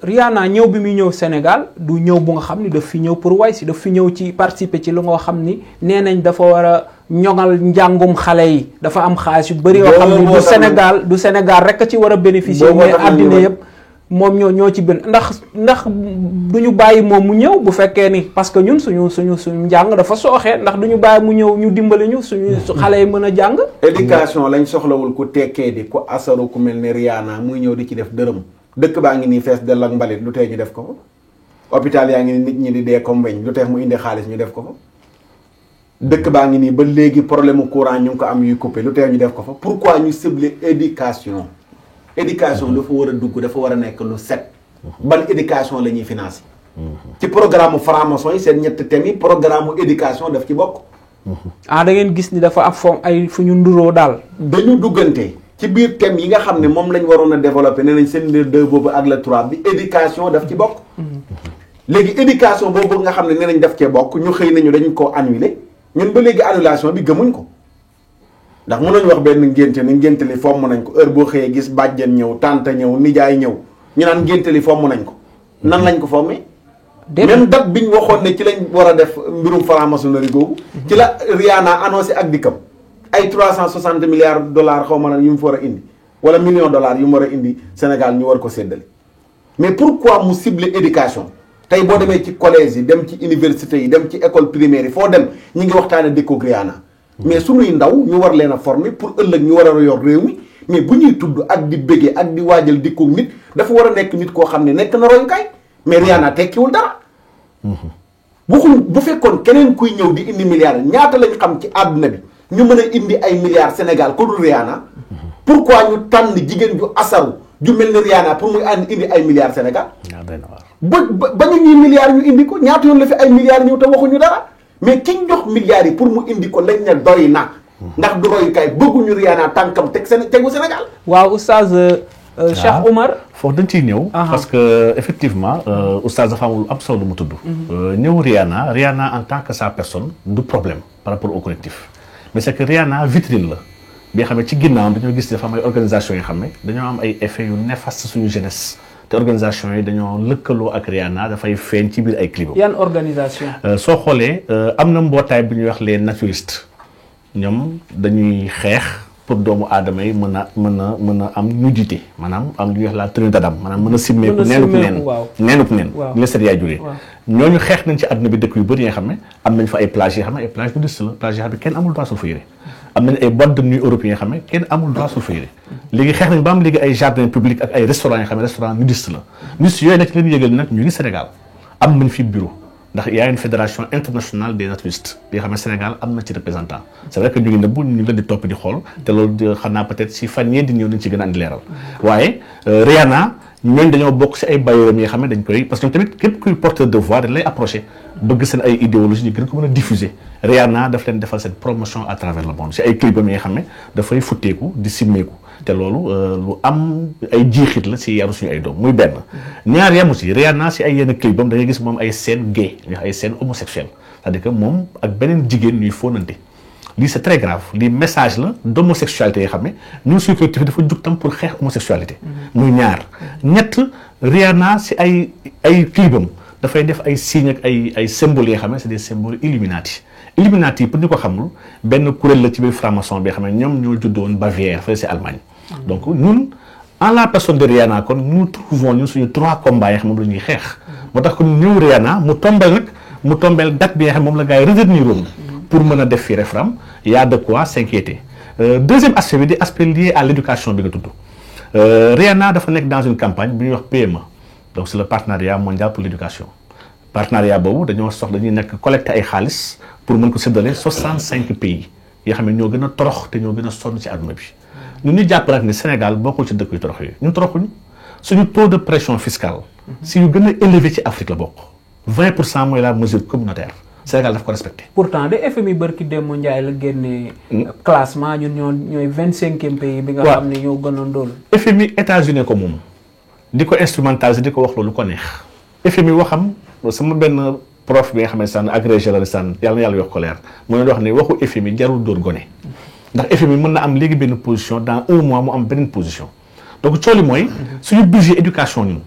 Rihanna ñëw bi muy ñëw Sénégal du ñëw bu nga xam ni daf fi ñëw pour way si daf fi ñëw ci participer ci lu nga xam ni nee nañ dafa war a ñoŋal njàngum xale yi dafa am xaalis yu bëri yoo xam ni du Sénégal rek a ci war a bénéficier mais àddina yëpp moom ñoo ci benn ndax du ñu bàyyi moom mu ñëw bu fekkee ni parce que ñun suñu njàng dafa sooxee ndax du ñu bàyyi mu ñëw ñu dimbali ñu suñu xale yi mën a jàng. éducation lañ soxlawul ku tekkee di ku asaru ku mel ne Rihanna muy ñëw di ci def dërëm dëkk baa ngi nii fees dell ak mbalit lu tee ñu def ko fa hôpital yaa ngi nii nit ñi di dee comme weñ lu tee mu indi xaalis ñu def ko fa dëkk baa ngi nii ba léegi problème courant ñu ngi ko am yuy coupé lu tee ñu def ko fa pourquoi ñu cibler éducation dafa war a dugg dafa war a nekk lu set ban éducation la ñuy financé ci programme franc-maçon yi seen ñetti thèmes yi programme éducation daf ci bokk da ngeen gis ni dafa am foom ay fu ñu nduroo daal dañu duggante ci biir thèmes yi nga xam ne moom lañ waroon a développé nee nañ seen le 2 boobu ak le 3 bi éducation daf ci bokk léegi éducation boobu nga xam ne nee nañ daf cee bokk ñu xëy nañu dañu ko annulé ñun ba léegi annulation bi gëmuñ ko ndax mën nañu wax benn ngénte ni ngénte li fomm nañ ko heure boo xëyee gis bàjjen ñëw tante ñëw nijaay ñëw ñu naan ngénte li fomm nañ ko nan lañ ko fommee même date biñ waxoon ne ci lañ war a def mbirum franc-maçonnerie googu ci la Rihanna annoncé ak dikkam ay 360 milliards dollars xaw ma na yu mu fa war a indi wala millions dollars yu mu war a indi Sénégal ñu war ko séddale mais pourquoi mu cibler éducation tey boo demee ci collège yi dem ci université yi dem ci école primaire yi foo dem ñi ngi waxtaane dëkku Rihanna mais suñuy ndaw ñu war leen a former pour ëllëg ñu war a yor réew mi mais bu ñuy tudd ak di béggee ak di waajal dikku nit dafa war a nekk nit koo xam ne nekk na royukaay mais Rihanna tekkiwul dara bu fekkoon keneen kuy ñëw di indi milliards ñaata lañ xam ci àdduna bi ñu mën a indi ay milliards Sénégal ko dul Rihanna pourquoi ñu tànn jigéen ju asaru ju mel ni Rihanna pour muy indi ay milliards Sénégal ba ñu ñuy milliards ñu indi ko ñaata yoon la fi ay milliards ñëw te waxuñu dara mais ki ñu jox milliards yi pour mu indi ko lañ ne doy na ndax du royukaay bëgguñu Rihanna tànkam tegu Sénégal. waaw oustaz Cheikh Oumar. foofu dañ ciy ñëw. parce que effectivement oustaz dafa am lu am solo lu mu tudd. ñëw Rihanna en tant que sa personne du problème par rapport au collectif mais c'est que Rihanna vitrine la bi nga xam ne ci ginnaaw dañoo gis dafa am ay organisations yoo xam ne dañoo am ay effets yu néfastes suñu jeunesse te organisation yi dañoo lëkkaloo ak Rihanna dafay feeñ ci biir ay clip. yan organisation. soo xoolee am na mbootaay bu ñuy wax les naturistes ñoom dañuy xeex pour doomu aadama yi mën a am nudité maanaam am lu ñuy wax la tenue d'Adam maanaam mën a simmeeku neenuk neen li la set yaay jógee ñooñu xeex nañ ci àdduna bi dëkk yu bëri yi nga xam ne am nañ fa ay plage yi xam ne ay plage nudiste la plage yi xam ne kenn amul droit sol fa yére am nañ ay boîtes de nuit européens yi nga xam ne kenn amul droit sol fa yére léegi xeex nañ ba am léegi ay jardin public ak ay restaurants yi nga xam ne restaurant nudiste la nudiste yooyu nag leen yëgal nag ñu ngi Sénégal am nañ fi bureau ndax y a une fédération internationale des naturistes bi nga xam ne Sénégal am na ci représentant c'est vrai que ñu ngi nëbbu ñu ngi leen di topp di xool te loolu xam naa peut-être si fan yee di ñëw nañ ci gën a andi leeral waaye Rihanna ñooñu dañoo bokk si ay bailleurs yi nga xam ne dañ koy parce que tamit képp kuy porteur de voix dañ lay approché bëgg seen ay idéologie ñu gën ko mën a diffuser Rihanna daf leen defal cette promotion à travers le monde si ay clipam yi nga xam ne dafay futteeku di simmeeku te loolu lu am ay jiixit la si yaru suñu ay doom muy benn ñaar yamu si Rihanna si ay yenn clipam da ngay gis moom ay scène gay ay scène homosexuelle c'est-à-dire que moom ak beneen jigéen ñuy fóonante lii c'est très grave lii message la d'homosexualité yi xam ne ñun suñu collectif dafa jug tam pour xeex homosexualité muy ñaar ñett Rihanna si ay clipam dafay def ay signes ak ay symboles yi nga xam ne c'est des symboles Illuminati pour ñu ko xamul benn kuréel la ci biir franc-maçon bi xam ne ñoom ñoo juddoon Bavière fële si Allemagne donc ñun en la personne de Rihanna kon nous trouvons ñun suñu 3 combats yi xam moom la ñuy xeex moo tax kon ñëw Rihanna mu tombeel date bi nga xam moom la gars yi retenir woon pour mën a def fi référendum y a de quoi s'inquiéter deuxième aspect bi di aspect lié à l'éducation bi nga tudd Rihanna dafa nekk dans une campagne bi ñuy wax PME donc c'est le partenariat mondial pour l'éducation partenariat boobu dañuy nekk collecter ay xaalis pour mën ko séddale 65 pays yoo xam ne ñoo gën a torox te ñoo gën a sonn ci àdduna bi ñun ñu jàpp nag ne Sénégal bokkul ci dëkk yu torox yooyu ñun toroxuñu suñu taux de pression fiscale si yu gën a élevé ci Afrique la bokk 20% mooy la mesure communautaire Sénégal daf ko respecté. pourtant de FMI barki Demba Ndiaye la génne classement ñun ñooy 25e pays bi nga xam ne ñoo gën a ndóol. FMI États-Unis ko moom di ko instrumentaliser di ko wax loolu ko neex FMI waxam sama benn prof bi nga xam ne sànn agrégé la sànn yàlla yokk ko leer mu ne wax ne waxu FMI jarul dóor gone ndax FMI mën na am léegi benn position dans 1 mois mu am beneen position donc cooli mooy suñu budget éducation ñun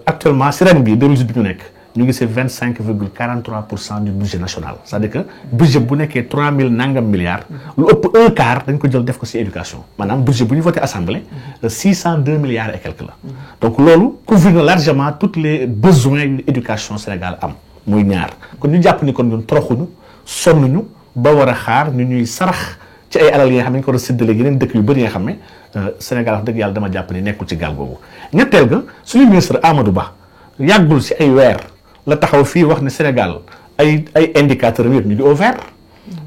actuellement si ren bi 2018 bi ñu nekk ñu ngi see 25,43% du budget national c'est-à-dire que budget bu nekkee 3000 nangam milliards lu ëpp 1/4 dañ ko jël def ko si éducation maanaam budget bu ñu voté assemblée 602 milliards et quelques la donc loolu couvre na largement tous les besoins yu éducation Sénégal am muy ñaar kon ñu jàpp ni kon ñun toroxuñu sonnuñu ba war a xaar ñu ñuy sarax ci ay alal yi nga xam ne ñu ko war a séddale yeneen dëkk yu bëri yi nga xam ne Sénégal wax dëgg yàlla dama jàpp ni nekkul ci gaal boobu ñetteel ga suñu ministre Amadou Ba yàggul si ay weer la taxaw fii wax ne Sénégal ay indicateurs yëpp ñu ngi au vert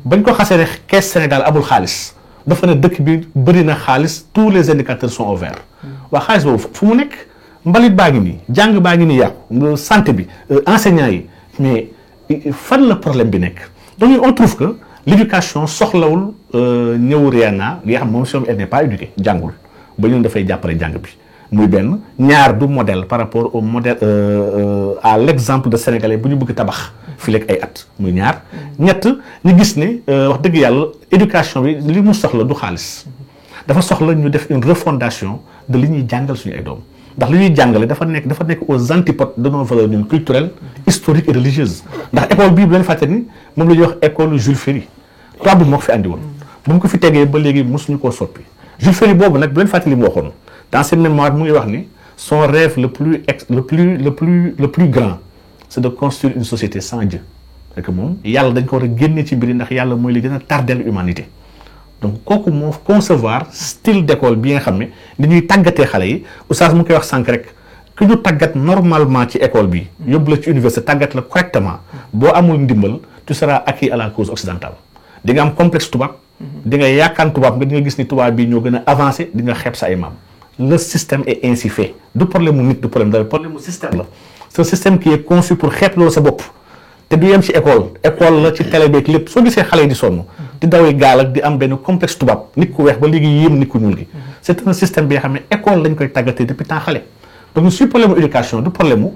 bañ ko xasee ne kees Sénégal amul xaalis dafa ne dëkk bi bëri na xaalis tous les indicateurs sont au vert waa xaalis boobu fu mu nekk mbalit baa ngi nii jàng baa ngi nii yàqu santé bi enseignants yi mais fan la problème bi nekk donc on trouve que l'éducation soxlawul ñëw Rihanna nga xam moom si moom elle n'est pas éduquée jàngul ba ñun dafay jàppale jàng bi muy benn ñaar du modèle par rapport au modèle à l'exemple de sénégalais bu ñu bëgg tabax fii léegi ay at muy ñaar ñett ñu gis ne wax dëgg yàlla éducation bi li mu soxla du xaalis dafa soxla ñu def une refondation de li ñuy jàngal suñu ay doom ndax li ñuy jàngale dafa nekk aux antipodes de nos valeurs ñun culturelles historiques et religieuses ndax école bii bu leen fàtte ni moom la ñuy wax école Jules Ferry tubaab bi moo ko fi andi woon bu mu ko fi tegee ba léegi mosuñu koo soppi Jules Ferry boobu nag bu leen fàtte li mu waxoon dans ses mémoires mu ngi wax ni son rêve le plus grand c'est de construire une société sans Dieu c'est que moom yàlla dañ ko war a génne ci mbiri ndax yàlla mooy li gën a tardel humanité donc kooku moo concevoir style d'école bi nga xam ne ni ñuy tàggatee xale yi oustaz mu ngi koy wax sànq rek ku ñu tàggat normalement ci école bi yóbbu la ci université tàggat la correctement boo amul ndimbal tu seras acquis à la cause occidentale di nga am complexe tubaab di nga yaakaar tubaab nga di nga gis ni tubaab bi ñoo gën a avancé di nga xeeb sa ay maam le système est ainsi fait du problème mu nit du problème dara problème mu système la c'est un système qui est conçu pour xeeb loolu sa bopp te du yem ci école la ci télé beeg lépp soo gisee xale yi di sonn di dawee gaal ak di am benn complexe tubaab nit ku weex ba léegi yéem nit ku ñuul gi c'est un système bi nga xam ne école lañ koy tàggatee depuis temps xale donc suy problème mu éducation du problème mu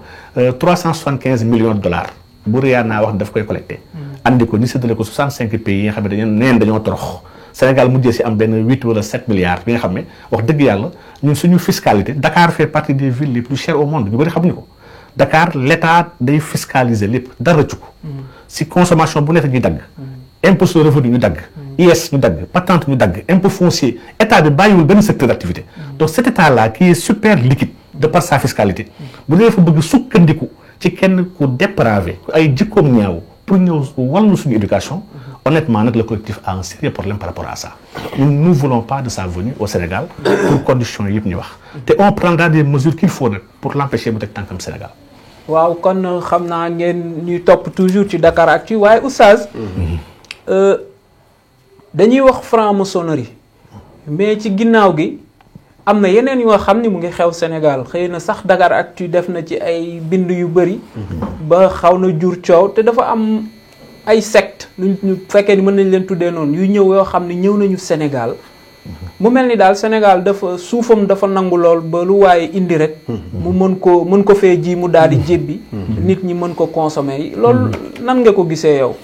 375 millions de dollars bu Rihanna wax daf koy collecté andi ko ñu séddale ko 65 pays yi nga xam ne dañoo torox Sénégal mujjee si am benn 8 wala 7 milliards bi nga xam ne wax dëgg yàlla ñun suñu fiscalité Dakar fait partie des villes les plus chères au monde ñu bëri xamuñu ko Dakar l'état day fiscaliser lépp dara rëccu ko si consommation bu nekk ñu dagg impôt sur le revenu ñu dagg IS ñu dagg patente ñu dagg impôt foncier état bi bàyyiwul benn secteur d'activité donc cet état là qui est super liquide de par sa fiscalité bu dee fa bëgg sukkandiku ci kenn ku dépravé ay jikkoom ñaaw pour ñëw wàllu suñu éducation honnêtement nag le collectif a un sérieux problème par rapport à ça nous ne voulons pas de sa venue au Sénégal pour conditions yëpp ñu wax te on prendra des mesures qu'il faut nag pour l'empêcher mu teg tànkam Sénégal. waaw kon xam naa ngeen ñuy topp toujours ci Dakaractu waaye oustaz dañuy wax franc-maçonnerie mais ci ginnaaw gi am na yeneen yoo xam ni mu ngi xew Sénégal xëy na sax Dakaractu def na ci ay bind yu bëri ba xaw na jur coow te dafa am ay secte ñu fekkee ni mën nañ leen tuddee noonu yu ñëw yoo xam ne ñëw nañu Sénégal mu mel ni daal Sénégal dafa suufam dafa nangu lool ba lu waaye indi rek mu mën ko fee ji mu daal di jébbi nit ñi mën ko consommer loolu nan nga ko gisee yow.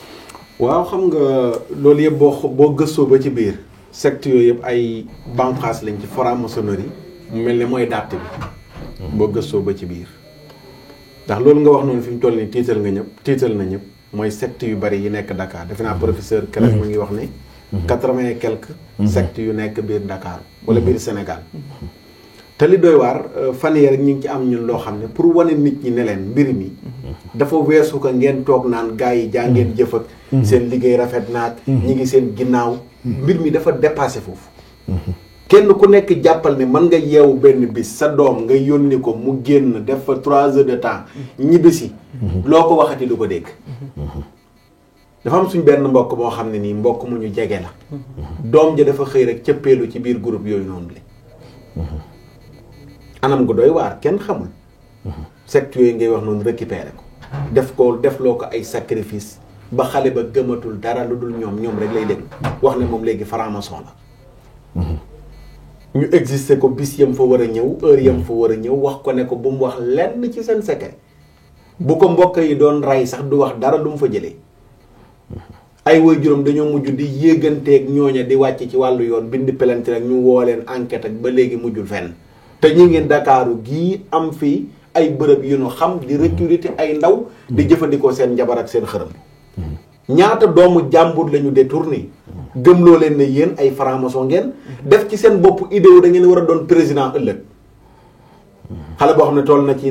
waaw xam nga loolu yëpp boo gëstoo ba ci biir secte yooyu yëpp ay banqaas lañ ci franc-maçonnerie mu mel ne mooy dàtt bi boo gëstoo ba ci biir ndax loolu nga wax noonu fi mu toll nii tiital na ñëpp mooy secte yu bari yi nekk Dakar defe naa professeur Kelek mu ngi wax ne 80 et quelques sectes yu nekk biir Dakar wala biir Sénégal te li doy waar fan yii rek ñu ngi ci am ñun loo xam ne pour wane nit ñi ne leen mbir mi dafa weesu ko ngeen toog naan gars yi jaa ngeen jëf ak seen liggéey rafet naag ñi ngi seen ginnaaw mbir mi dafa dépassé foofu kenn ku nekk jàppal ne mën nga yeewu benn bis sa doom nga yónni ko mu génn def fa 3 heures de temps ñibbisi loo ko waxati du ko dégg dafa am suñ benn mbokk moo xam ne nii mbokk mu ñu jege la doom ja dafa xëy rek cëppeelu ci biir groupe yooyu noonu la anam gu doy waar kenn xamul secte yooyu ngay wax noonu récupéré ko def loo ko ay sacrifice ba xale ba gëmatul dara lu dul ñoom rek lay déglu wax ne moom léegi franc-maçon la ñu existé ko bis yam fa war a ñëw heure yam fa war a ñëw wax ko ne ko bu mu wax lenn ci seen secret bu ko mbokk yi doon rey sax du wax dara du mu fa jëlee ay waajuram dañoo mujj di yéeganteeg ñooña di wàcc ci wàllu yoon bind plainte rek ñu woo leen enquête ak ba léegi mujjul fenn te ñu ngi Dakaaru gii am fii ay bërëb yu ñu xam di recruter ay ndaw di jëfandikoo seen njabar ak seen xërëm ñaata doomu jàmbur lañu détourné gëmloo leen ne yéen ay franc-maçon ngeen def ci seen bopp idée da ngeen war a doon président ëllëg xale boo xam ne toll na ci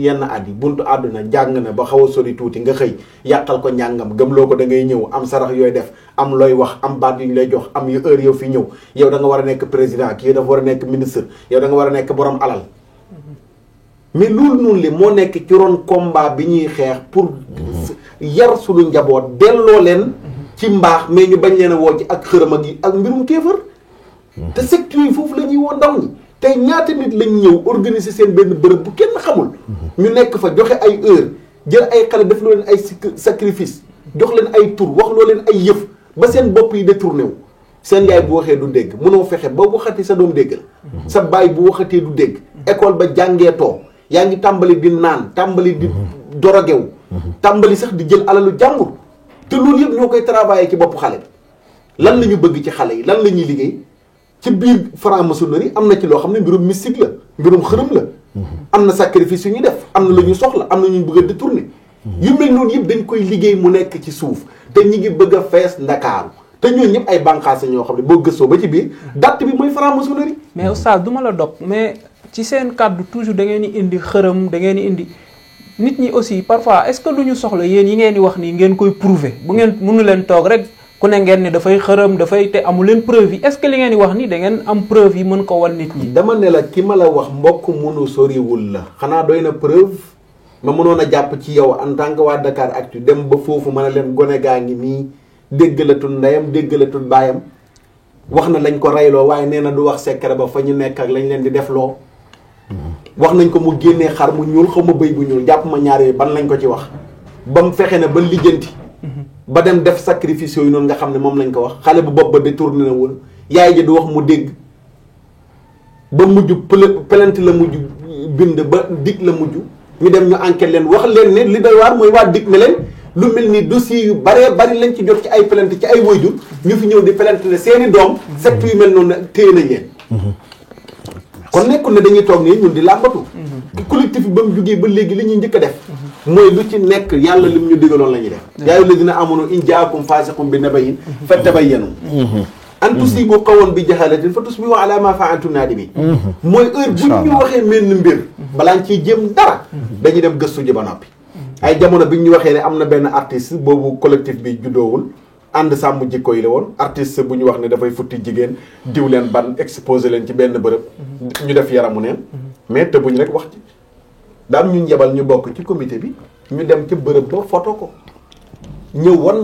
yenn at yi buntu àdduna jàng na ba xaw a sori tuuti nga xëy yàqal ko njàngam gëmloo ko da ngay ñëw am sarax yooyu def am looy wax am baat yu ñu lay jox am yu heure yow fi ñëw yow da nga war a nekk président kii dafa war a nekk ministre yow da nga war a nekk borom alal mais loolu noonu li moo nekk ci ron combat bi ñuy xeex pour yar suñu njaboot delloo leen ci mbaax mais ñu bañ leen a woo ci ak xërëm ak yi ak mbirum kéefër te secte yi foofu la ñuy woo ndaw ñi tey ñaata nit lañ ñëw organiser seen benn bërëb bu kenn xamul ñu nekk fa joxe ay heure jël ay xale def loo leen ay sacrifice jox leen ay tur wax loo leen ay yëf ba seen bopp yi détourné wu seen yaay bu waxee du dégg mënoo fexe ba waxati sa doom dégg la sa baay bu waxatee du dégg école ba jàngee too yaa ngi tàmbali di naan tàmbali di dorogewu tàmbali sax di jël alalu jàmbur te loolu yëpp ñoo koy travailler ci bopp xale bi lan la ñu bëgg ci xale yi lan la ñuy liggéey ci biir franc-maçonnerie am na ci loo xam ne mbirum mystique la mbirum xërëm la am na sacrifice yu ñuy def am na lu ñu soxla am na ñu bëgg a détourner yu mel noonu yëpp dañ koy liggéey mu nekk ci suuf te ñi ngi bëgg a fees Ndakaaru te ñooñu ñëpp ay bànqaas ñoo xam ne boo gëstoo ba ci biir date bi mooy franc-maçonnerie. mais oustaz du ma la dog mais ci seen kàddu toujours da ngeen di indi xërëm da ngeen di indi nit ñi aussi parfois est-ce que du ñu soxla yéen yi ngeen di wax nii ngeen koy prouver bu ngeen mënu leen toog rek ku ne ngeen ni dafay xërëm dafay te amu leen preuve yi est-ce que li ngeen di wax nii da ngeen am preuve yi mën ko wan nit ñi. dama ne la ki ma la wax mbokk mënu soriwul la xanaa doy na preuve ma mënoon a jàpp ci yow en tant que waa Dakaractu dem ba foofu mën a leen gone gaa ngi nii déggalatul ndeyam déggalatul baayam wax na lañ ko reyloo waaye nee na du wax secret ba fa ñu nekk ak lañ leen di defloo wax nañ ko mu génnee xar mu ñuul xaw ma bëy bu ñuul jàpp ma ñaar yooyu ban lañ ko ci wax ba mu fexe ne ba lijjanti ba dem def sacrifice yooyu noonu nga xam ne moom lañ ko wax xale bu bopp ba détourné na woon yaay ji du wax mu dégg ba mujj plainte la mujj bind ba dig la mujj ñu dem ñu enquête leen wax leen ne li doy waar mooy waa dig ne leen lu mel ni dossier yu baree bari lañ ci jot ci ay plainte ci ay waajur ñu fi ñëw di plainte ne seeni doom secte yu mel noonu téye nañ leen kon nekkul ne dañuy toog nii ñun di làmbatu collectif bi ba mu jógee ba léegi li ñuy njëkk a def mooy lu ci nekk yàlla lim ñu digaloon la ñuy def yaa ayyuhal lazina amanu in jaakum faasiqun bi naba'in fattabayyanu an tusiibu qawman bi jahaalatin fa tusbihu ala ma fa'altum naadimiin mooy heure bu ñu waxee menn mbir balaa ñu ciy jéem dara dañuy dem gëstu ji ba noppi ay jamono bi ñu waxee ne am na benn artiste boobu collectif bi juddoowul ànd sàmm jikko yi la woon artiste bu ñu wax ne dafay futti jigéen diw leen ban exposé leen ci benn bërëb ñu def yaramu neen mais te buñ rek wax ci daam ñu yebal ñu bokk ci comité bi ñu dem ci bërëb ba photo ko ñëw wan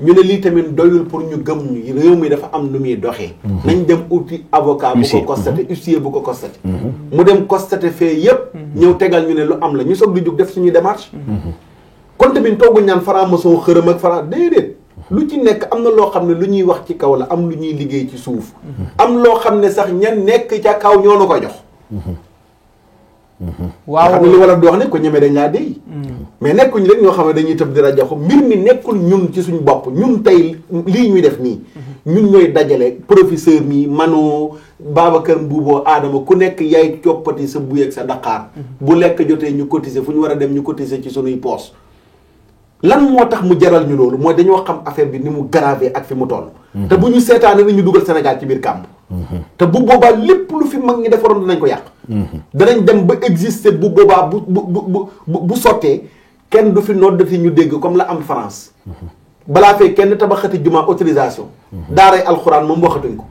ñu ne lii tamit doyul pour ñu gëm ñu réew mi dafa am nu muy doxee nañ dem uti avocat bu ko constaté huissier bu ko constaté mu dem constaté fee yépp ñëw tegal ñu ne lu am la ñu soog di jóg def suñuy démarche kon tamit tooguñ naan franc-maçon xërëm ak franc déedéet lu ci nekk am na loo xam ne lu ñuy wax ci kaw la am lu ñuy liggéey ci suuf am loo xam ne sax ña nekk ca kaw ñoo na ko jox waaw xam ne li wala di wax ne ko ñemee dañ laa déy mais nekkuñu rek ñoo xam ne dañuy tëb di rajo mbir mi nekkul ñun ci suñu bopp ñun tey lii ñuy def nii ñun ñooy dajale professeur mi Mano Babacar Mbuuboo Adama ku nekk yaay coppati sa buy ak sa daqaar bu lekk jotee ñu cotiser fu ñu war a dem ñu cotiser ci suñuy poos lan moo tax mu jaral ñu loolu mooy dañoo xam affaire bi ni mu grave ak fi mu toll te bu ñu seetaane nañu dugal Sénégal ci biir kàmb te bu boobaa lépp lu fi mag ñi defaroon dinañ ko yàq danañ dem ba exister bu boobaa bu sottee kenn du fi noddati ñu dégg comme la am France balaa fee kenn tabaxati juma autorisation daaray alxuraan moom waxatuñ ko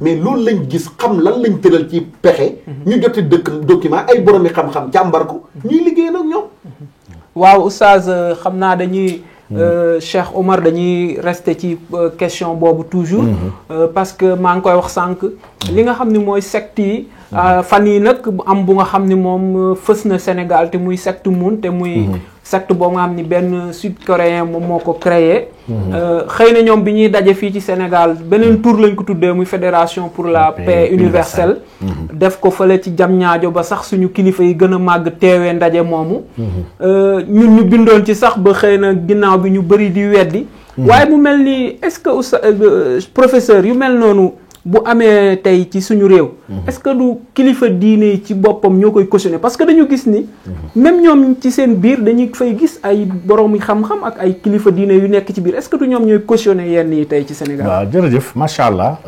mais loolu lañ gis xam lan lañ tëral ci pexe ñu joti dëkk document ay boromi xam-xam càmbar ko ñuy liggéey nag ñoom waaw oustaz xam naa dañuy Cheikh Omar dañuy rester ci question boobu toujours parce que maa ngi koy wax sànq li nga xam ni mooy secte yi fan yi nag am bu nga xam ni moom fës na Sénégal te muy secte Moon te muy secte boo nga xam ni benn sud-coréen moom moo ko créé xëy na ñoom bi ñuy daje fii ci Sénégal beneen tour lañ ko tuddee muy fédération pour la paix universelle def ko fële ci Diamniadio ba sax suñu kilifa yi gën a màgg teewee ndaje moomu ñun ñu bindoon ci sax ba xëy na ginnaaw bi ñu bëri di weddi waaye mu mel ni est-ce que professeur yu mel noonu bu amee tey ci suñu réew est-ce que du kilifa diine yi ci boppam ñoo koy cautionné parce que dañu gis ni même ñoom ci seen biir dañuy fay gis ay borom yi xam-xam ak ay kilifa diine yu nekk ci biir est-ce que du ñoom ñooy cautionné yenn yi tey ci Sénégal. waaw jërëjëf macha allah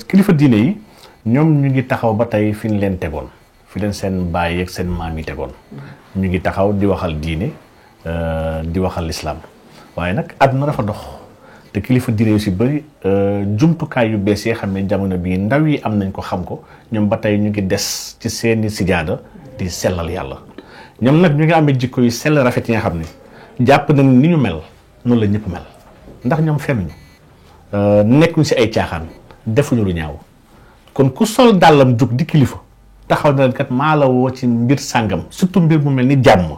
kilifa diine yi ñoom ñu ngi taxaw ba tey fi ñu leen tegoon fi leen seen baay ak seen maam yi tegoon ñu ngi taxaw di waxal diine di waxal lislaam waaye nag àdduna dafa dox. te kilifa diine yu si bëri jumtukaay yu bees yi xam ne jamono bii ndaw yi am nañ ko xam ko ñoom ba tey ñu ngi des ci seeni sijaada di sellal yàlla ñoom nag ñu ngi amee jikko yu sell rafet yi nga xam ne jàpp nañ ni ñu mel noonu la ñëpp mel ndax ñoom fenuñu nekkuñ si ay caaxaan defuñu lu ñaaw kon ku sol dàllam jug di kilifa taxaw na leen kat maa la woo ci mbir sàngam surtout mbir mu mel ni jàmm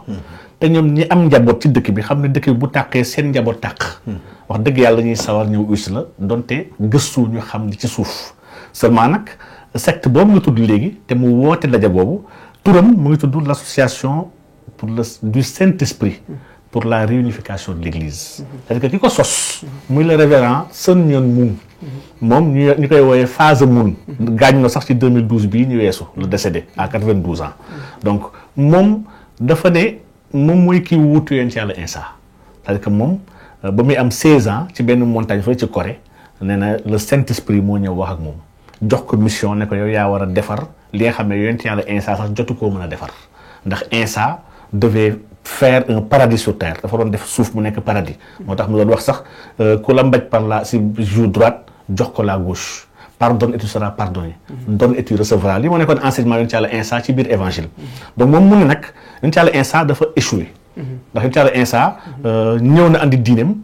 te ñoom ñi am njaboot ci dëkk bi xam ne dëkk bi bu tàqee seen njaboot tàq wax dëgg yàlla ñuy sawar ñëw uysi la donte gëstu ñu xam li ci suuf seulement nag secte boobu nga tudd léegi te mu woote daje boobu turam mu ngi tudd l'association pour du Saint-Esprit pour la réunification de l'église c'est-à-dire que ki ko sos muy le révérend Sun Myung Moon moom ñu koy wooyee Phase Moon gaañ na sax ci 2012 bii ñu weesu le décédé à 92 ans donc moom dafa ne moom mooy kii wuutu yoon ci yàlla Insa c'est-à-dire que moom ba muy am 16 ans ci benn montagne fa ci Corée nee na le Saint-Esprit moo ñëw wax ak moom jox ko mission ne ko yow yaa war a defar li nga xam ne yoon ci yàlla Insa sax jotu koo mën a defar ndax Insa devait faire un paradis sur terre dafa doon def suuf mu nekk paradis moo tax mu doon wax sax ku la mbaj par la si joue droite jox ko la gauche pardonne et tu seras pardonné donne et tu recevras li moo nekkoon enseignement yoon ci yàlla Insa ci biir évangile donc moom mu ne nag yoon ci yàlla Insa dafa échoué ndax yoon ci yàlla Insa ñëw na andi diineem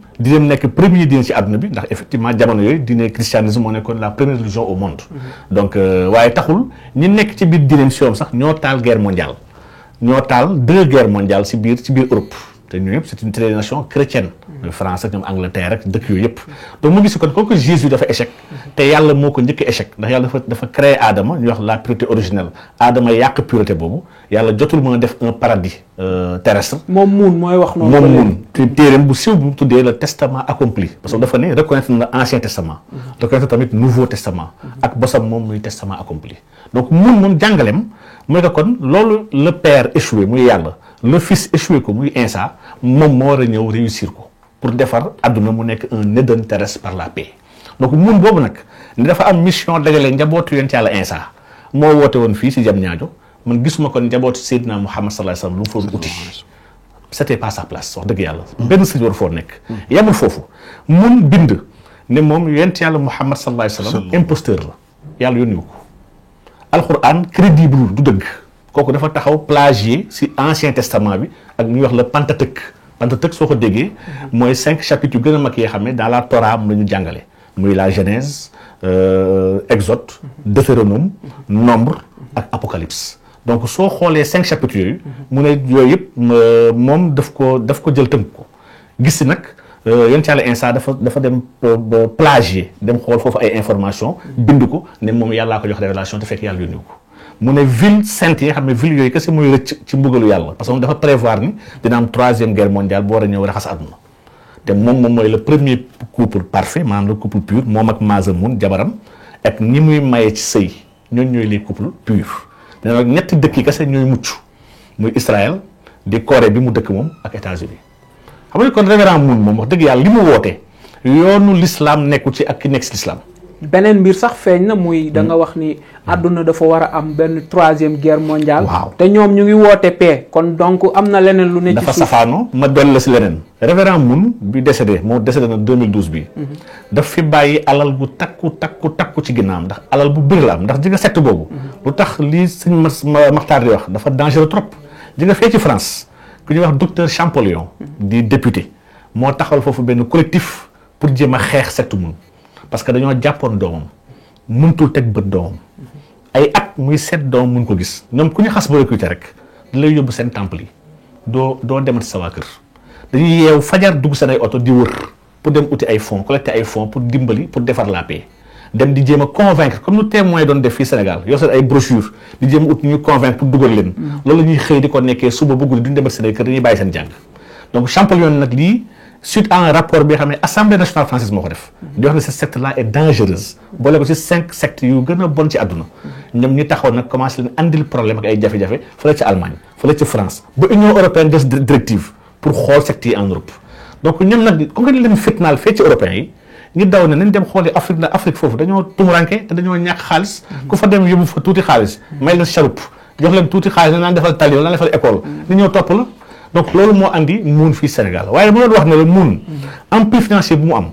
nekk premier diine ci àdduna bi ndax effectivement jamono yooyu diine christianisme moo nekkoon la première religion au monde donc waaye taxul ñi nekk ci biir diineem si yoom sax ñoo taal guerre mondiale ñoo taal 2 guerres mondiales ci biir Europe te ñoo yëpp c'est une nation chrétienne France ak ñoom Angleterre rek dëkk yooyu yëpp donc mu gis kon kooku Jésus dafa échec te yàlla moo ko njëkk échec ndax yàlla dafa créé Adama ñu wax la pureté originelle Adama yàq pureté boobu yàlla jotul mën a def un paradis terrestre. moom mun mooy wax noonu. moom mun te téereem bu siiw bu mu tuddee le testament accompli parce que dafa ne reconnaître na ancien testament. reconnaître tamit nouveau testament. ak bosam moom muy testament accompli donc mun moom jàngaleem mooy que kon loolu le père échoué muy yàlla le fils échoué ko muy Insa moom moo war a ñëw réussir ko pour defar àdduna mu nekk un Éden terrestre par la paix donc mun boobu nag ne dafa am mission dajale njabootu yonent yàlla Insa moo woote woon fii si Diamniadio man gisuma kon njabootu Seydina Muhammad sallallahu alayhi wa sallam lu mu fa uti c'était pas sa place wax dëgg yàlla benn sëñ war foo nekk yamul foofu mun bind ne moom yonent yàlla Muhammad sallallahu alayhi wa sallam imposteur la yàlla yónni ko alquran crédible du dëgg kooku dafa taxaw plagier si ancien testament bi ak ñuy wax le Pentateuque soo ko déggee mooy 5 chapitres yu gën a mag yoo xam ne dans la Torah mu la ñu jàngale muy la Genèse Exode Deutéronome Nombre ak Apocalypse donc soo xoolee 5 chapitres yooyu mu ne yooyu yëpp moom daf ko jël tënk ko gis si nag yonent Yàlla Insa dafa dem plagier dem xool foofu ay information bind ko ne moom yàllaa ko jox révélation te fekk yàlla yónni ko mu ne ville sainte yi nga xam ne ville yooyu kese mooy rëcc ci mbugalu yàlla parce que moom dafa prévoir ni dina am 3e guerre mondiale bu war a ñëw raxas àdduna te moom mooy le premier couple parfait maanaam le couple pur moom ak Mazamoun jabaram ak ñi muy maye ci sëy ñooñu ñooy les couples purs mais nag ñetti dëkk yi kese ñooy mucc muy Israël di Corée bi mu dëkk moom ak États-Unis xam nga kon révérend Moon moom wax dëgg yàlla li mu woote yoonu l'islam nekku ci ak ki nekk si l'islam beneen mbir sax feeñ na muy da nga wax ni àdduna dafa war a am benn 3e guerre mondiale. waaw te ñoom ñu ngi woote paix. kon donc am na leneen lu ne ci dafa safaano ma dolli la si leneen. révérend Moon bi décédé moo décédé na 2012 bi daf fi bàyyi alal bu takku ci ginnaawam ndax alal bu bëri la am ndax ji nga sett boobu. lu tax lii sëñ Maxtaar di wax dafa dangereux trop. ji nga fee ci France ku ñuy wax docteur Champollion di député moo taxawal foofu benn collectif pour jéem a xeex secte Moon. parce que dañoo jàppoon doomam mënutul teg bët doomam ay at muy seet doomam mun ko gis ñoom ku ñu xas ba recruter rek da lay yóbbu seen temple yi doo demati sa waa kër dañuy yeew fajar dugg seen ay oto di wër pour dem uti ay fonds collecter ay fonds pour dimbali pour defar la paix dem di jéem a convaincre comme nu témoin doon def fii Sénégal yoo seen ay brochure di jéem a ut ñu convaincre pour dugal leen loolu la ñuy xëy di ko nekkee suba ba guddi duñu demati seen ay kër dañuy bàyyi seen jàng donc Champollion nag lii suite à un rapport bi nga xam ne Assemblée nationale française moo ko def di wax ne cette secte là est dangereuse boole ko ci 5 sectes yu gën a bon ci àdduna ñoom ñi taxaw nag commencé leen andil problème ak ay jafe-jafe fële ci Allemagne fële ci France ba Union européenne des directive pour xool sectes yi en Europe donc ñoom nag comme que dañ leen fitnaal fee ci européens yi ñu daw ne nañ dem xooli Afrique foofu dañoo tumuranke te dañoo ñàkk xaalis ku fa dem yóbbu fa tuuti xaalis may leen chaloupe jox leen tuuti xaalis na naan defal tali wala naan defal école ni ñëw topp la donc loolu moo andi Moon fii Sénégal waaye mu doon wax ne la Moon empire financier bu mu am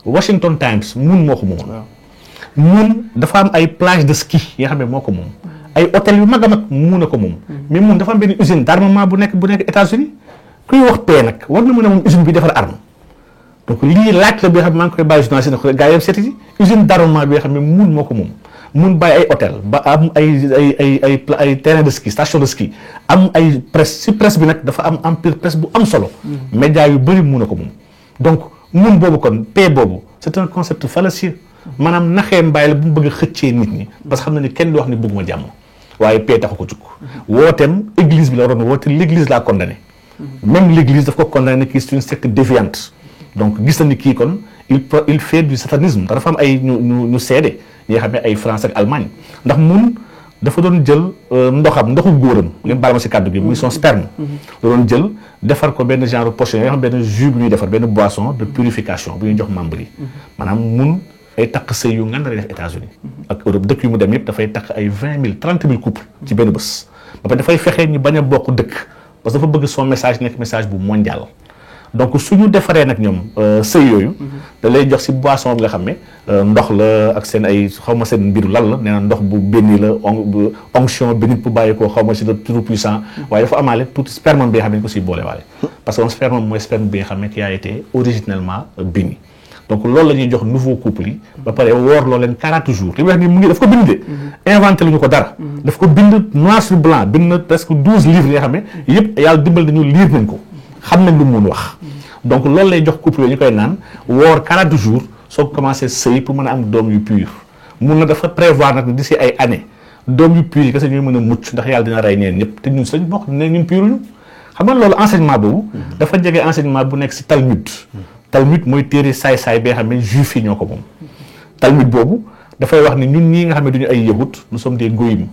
Washington Times Moon moo ko moomoon Moon dafa am ay plage de ski yi nga xam ne moo ko moom ay hôtel yu mag a mag Moon a ko moom mais Moon dafa am benn usine d'armement bu nekk États-Unis kuy wax paix nag war na mën a moom usine bi defar arme donc lii laaj la bi nga xam ne maa ngi koy bàyyi journaliste ne gars yi seeti ji usine d'armement bi nga xam ne Moon moo ko moom mun bàyyi ay hôtel ba am ay terrain de ski station de ski am ay presse si presse bi nag dafa am empire presse bu am solo média yu bëri mun a ko moom donc Moon boobu kon paix boobu c'est un concept fallacieux maanaam naxee mbaay la bu mu bëgg a xëccee nit ñi parce que xam na ni kenn du wax ni bëgguma jàmm waaye paix taxu ko jukk wooteem église bi la waroon woote l'église l'a condamné même l'église daf ko condamné kii c'est une secte déviante donc gis na ni kii kon il fait du satanisme dafa am ay ñu seede ñi nga xam ne ay France ak Allemagne ndax Moon dafa doon jël ndoxu góoram ngeen baal ma si kàddu gi muy son sperme da doon jël defar ko benn genre potion yoo xam benn jus bu ñuy defar benn boisson de purification bu ñuy jox membre yi maanaam Moon ay takk sëy yu ngan la def États-Unis ak Europe dëkk yu mu dem yëpp dafay takk ay 20 000 30 000 couples ci benn bés ba pare dafay fexe ñu bañ a bokk dëkk parce que dafa bëgg son message nekk message bu mondial donc suñu defaree nag ñoom sëy yooyu da lay jox si boisson bi nga xam ne ndox la ak seen ay xaw ma seen mbiru lan la nee na ndox bu bénni la onction bénite bu bàyyi ko xaw ma si le tout puissant waaye dafa amaale tout sperme bi nga xam ne ko siy boole waale parce que sperme mooy sperme bi nga xam ne qui a été originellement béni donc loolu la ñuy jox nouveau couple yi ba pare woor loo leen 40 jours li wax ni mu ngi daf ko bind de inventé lu ñu ko dara daf ko bind noir sur blanc bind na presque 12 livres yi nga xam ne yëpp yàlla dimbal nañu lire nañ ko xam nañ lu mun wax donc loolu lay jox couple ñu koy naan woor 40 jours soo commencé sëy pour mën a am doom yu pur mun na dafa prévoir nag d'ici ay années doom yu pur yi kese ñooy mën a mucc ndax yàlla dina rey neen ñëpp te ñun sañ bokk ne ñun puruñu xam nga loolu enseignement boobu dafa jege enseignement bu nekk si Talmud. Talmud mooy téere saay-saay bee xam ne juif yi ñoo ko moom. Talmud boobu dafay wax ni ñun ñii nga xam ne duñu ay yahut nous sommes des goyim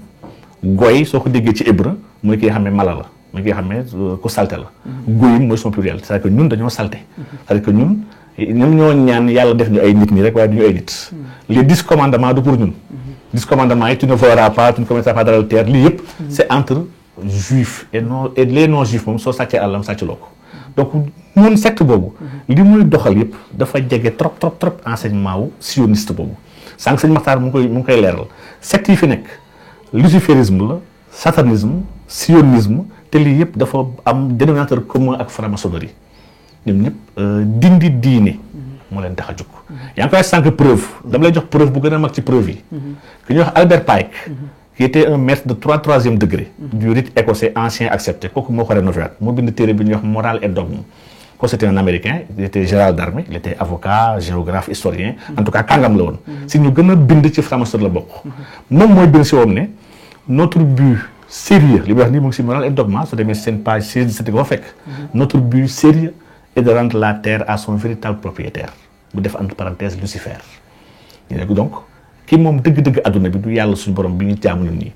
goy soo ko déggee ci hébreu mooy ki nga xam ne mala la mooy ki nga xam ne ku salte la. goyim mooy son pluriel c'est-à-dire que ñun dañoo salte c'est-à-dire que ñun ñoo ñaan yàlla def ñu ay nit ñi rek waaye duñu ay nit. les 10 commandements du pour ñun. 10 commandements yi tu ne voleras pas tu ne commettras pas d'adultère lii yëpp c'est entre juifs et les non juifs moom soo sàccee àllam sàcculoo ko donc moom secte boobu li muy doxal yëpp dafa jege trop enseignement wu sioniste boobu sànq sëñ Maxtaar mu ngi koy leeral secte yi fi nekk luciférisme la satanisme sionisme te lii yëpp dafa am dénominateur commun ak franc-maçonnerie ñoom ñëpp dindi diine moo leen tax a jóg yaa ngi koy sànq preuve dama lay jox preuve bu gën a mag ci preuve yi ki ñuy wax Albert Pike qui était un maître de troisième degré du rite écossais ancien accepté kooku moo ko rénové moo bind téere bi ñuy wax Morale et dogme ko c'était un américain il était général d'armée il était avocat géographe historien en tout cas kàngam la woon si ñu gën a bind ci franc-maçonnerie la bokk moom mooy bind si woon ne notre but sérieux li muy wax nii mu ngi si Morale et dogme soo demee seen page 17 ko fa fekk notre but sérieux est de rendre la terre à son véritable propriétaire bu def entre parenthèse Lucifer ñu ne donc ki moom dëgg-dëgg adduna bi du yàlla suñu borom bi ñu jaamu ñun nii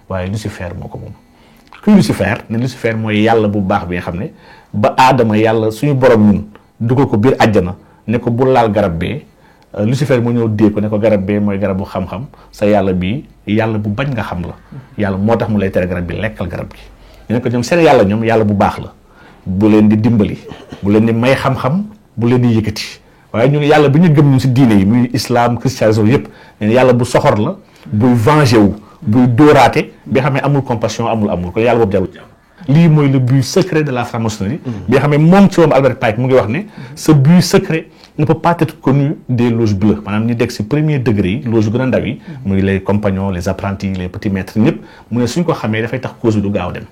waaye Lucifer moo ko moom kuy Lucifer ne Lucifer mooy yàlla bu baax bi nga xam ne ba aadama yàlla suñu borom ñun dugal ko biir àjjana ne ko bu laal garab bee Lucifer moo ñëw dee ko ne ko garab bee mooy garab bu xam-xam sa yàlla bii yàlla bu bañ nga xam la yàlla moo tax mu lay tere garab bi lekkal garab gi ñu ne ko ñoom seen yàlla ñoom yàlla bu baax la bu leen di dimbali bu leen di may xam-xam bu leen di yëkkati waaye ñun yàlla bi ñu gëm ñun si diine yi muy islam christianisme yëpp ne yàlla bu soxor la buy venger wu buy dóoraate bi xam ne amul compassion amul ko yàlla boobu jarul jàmm lii mooy le but secret de la franc-maçonnerie bi xam ne moom ci moom Albert Pike mu ngi wax ne ce but secret ne peut pas être connu des loges bleues maanaam ñi dekk si premier degré yi loge yu gën a ndaw yi muy les compagnons les apprentis les petits maîtres ñëpp mu ne suñ ko xamee dafay tax cause bi du gaaw dem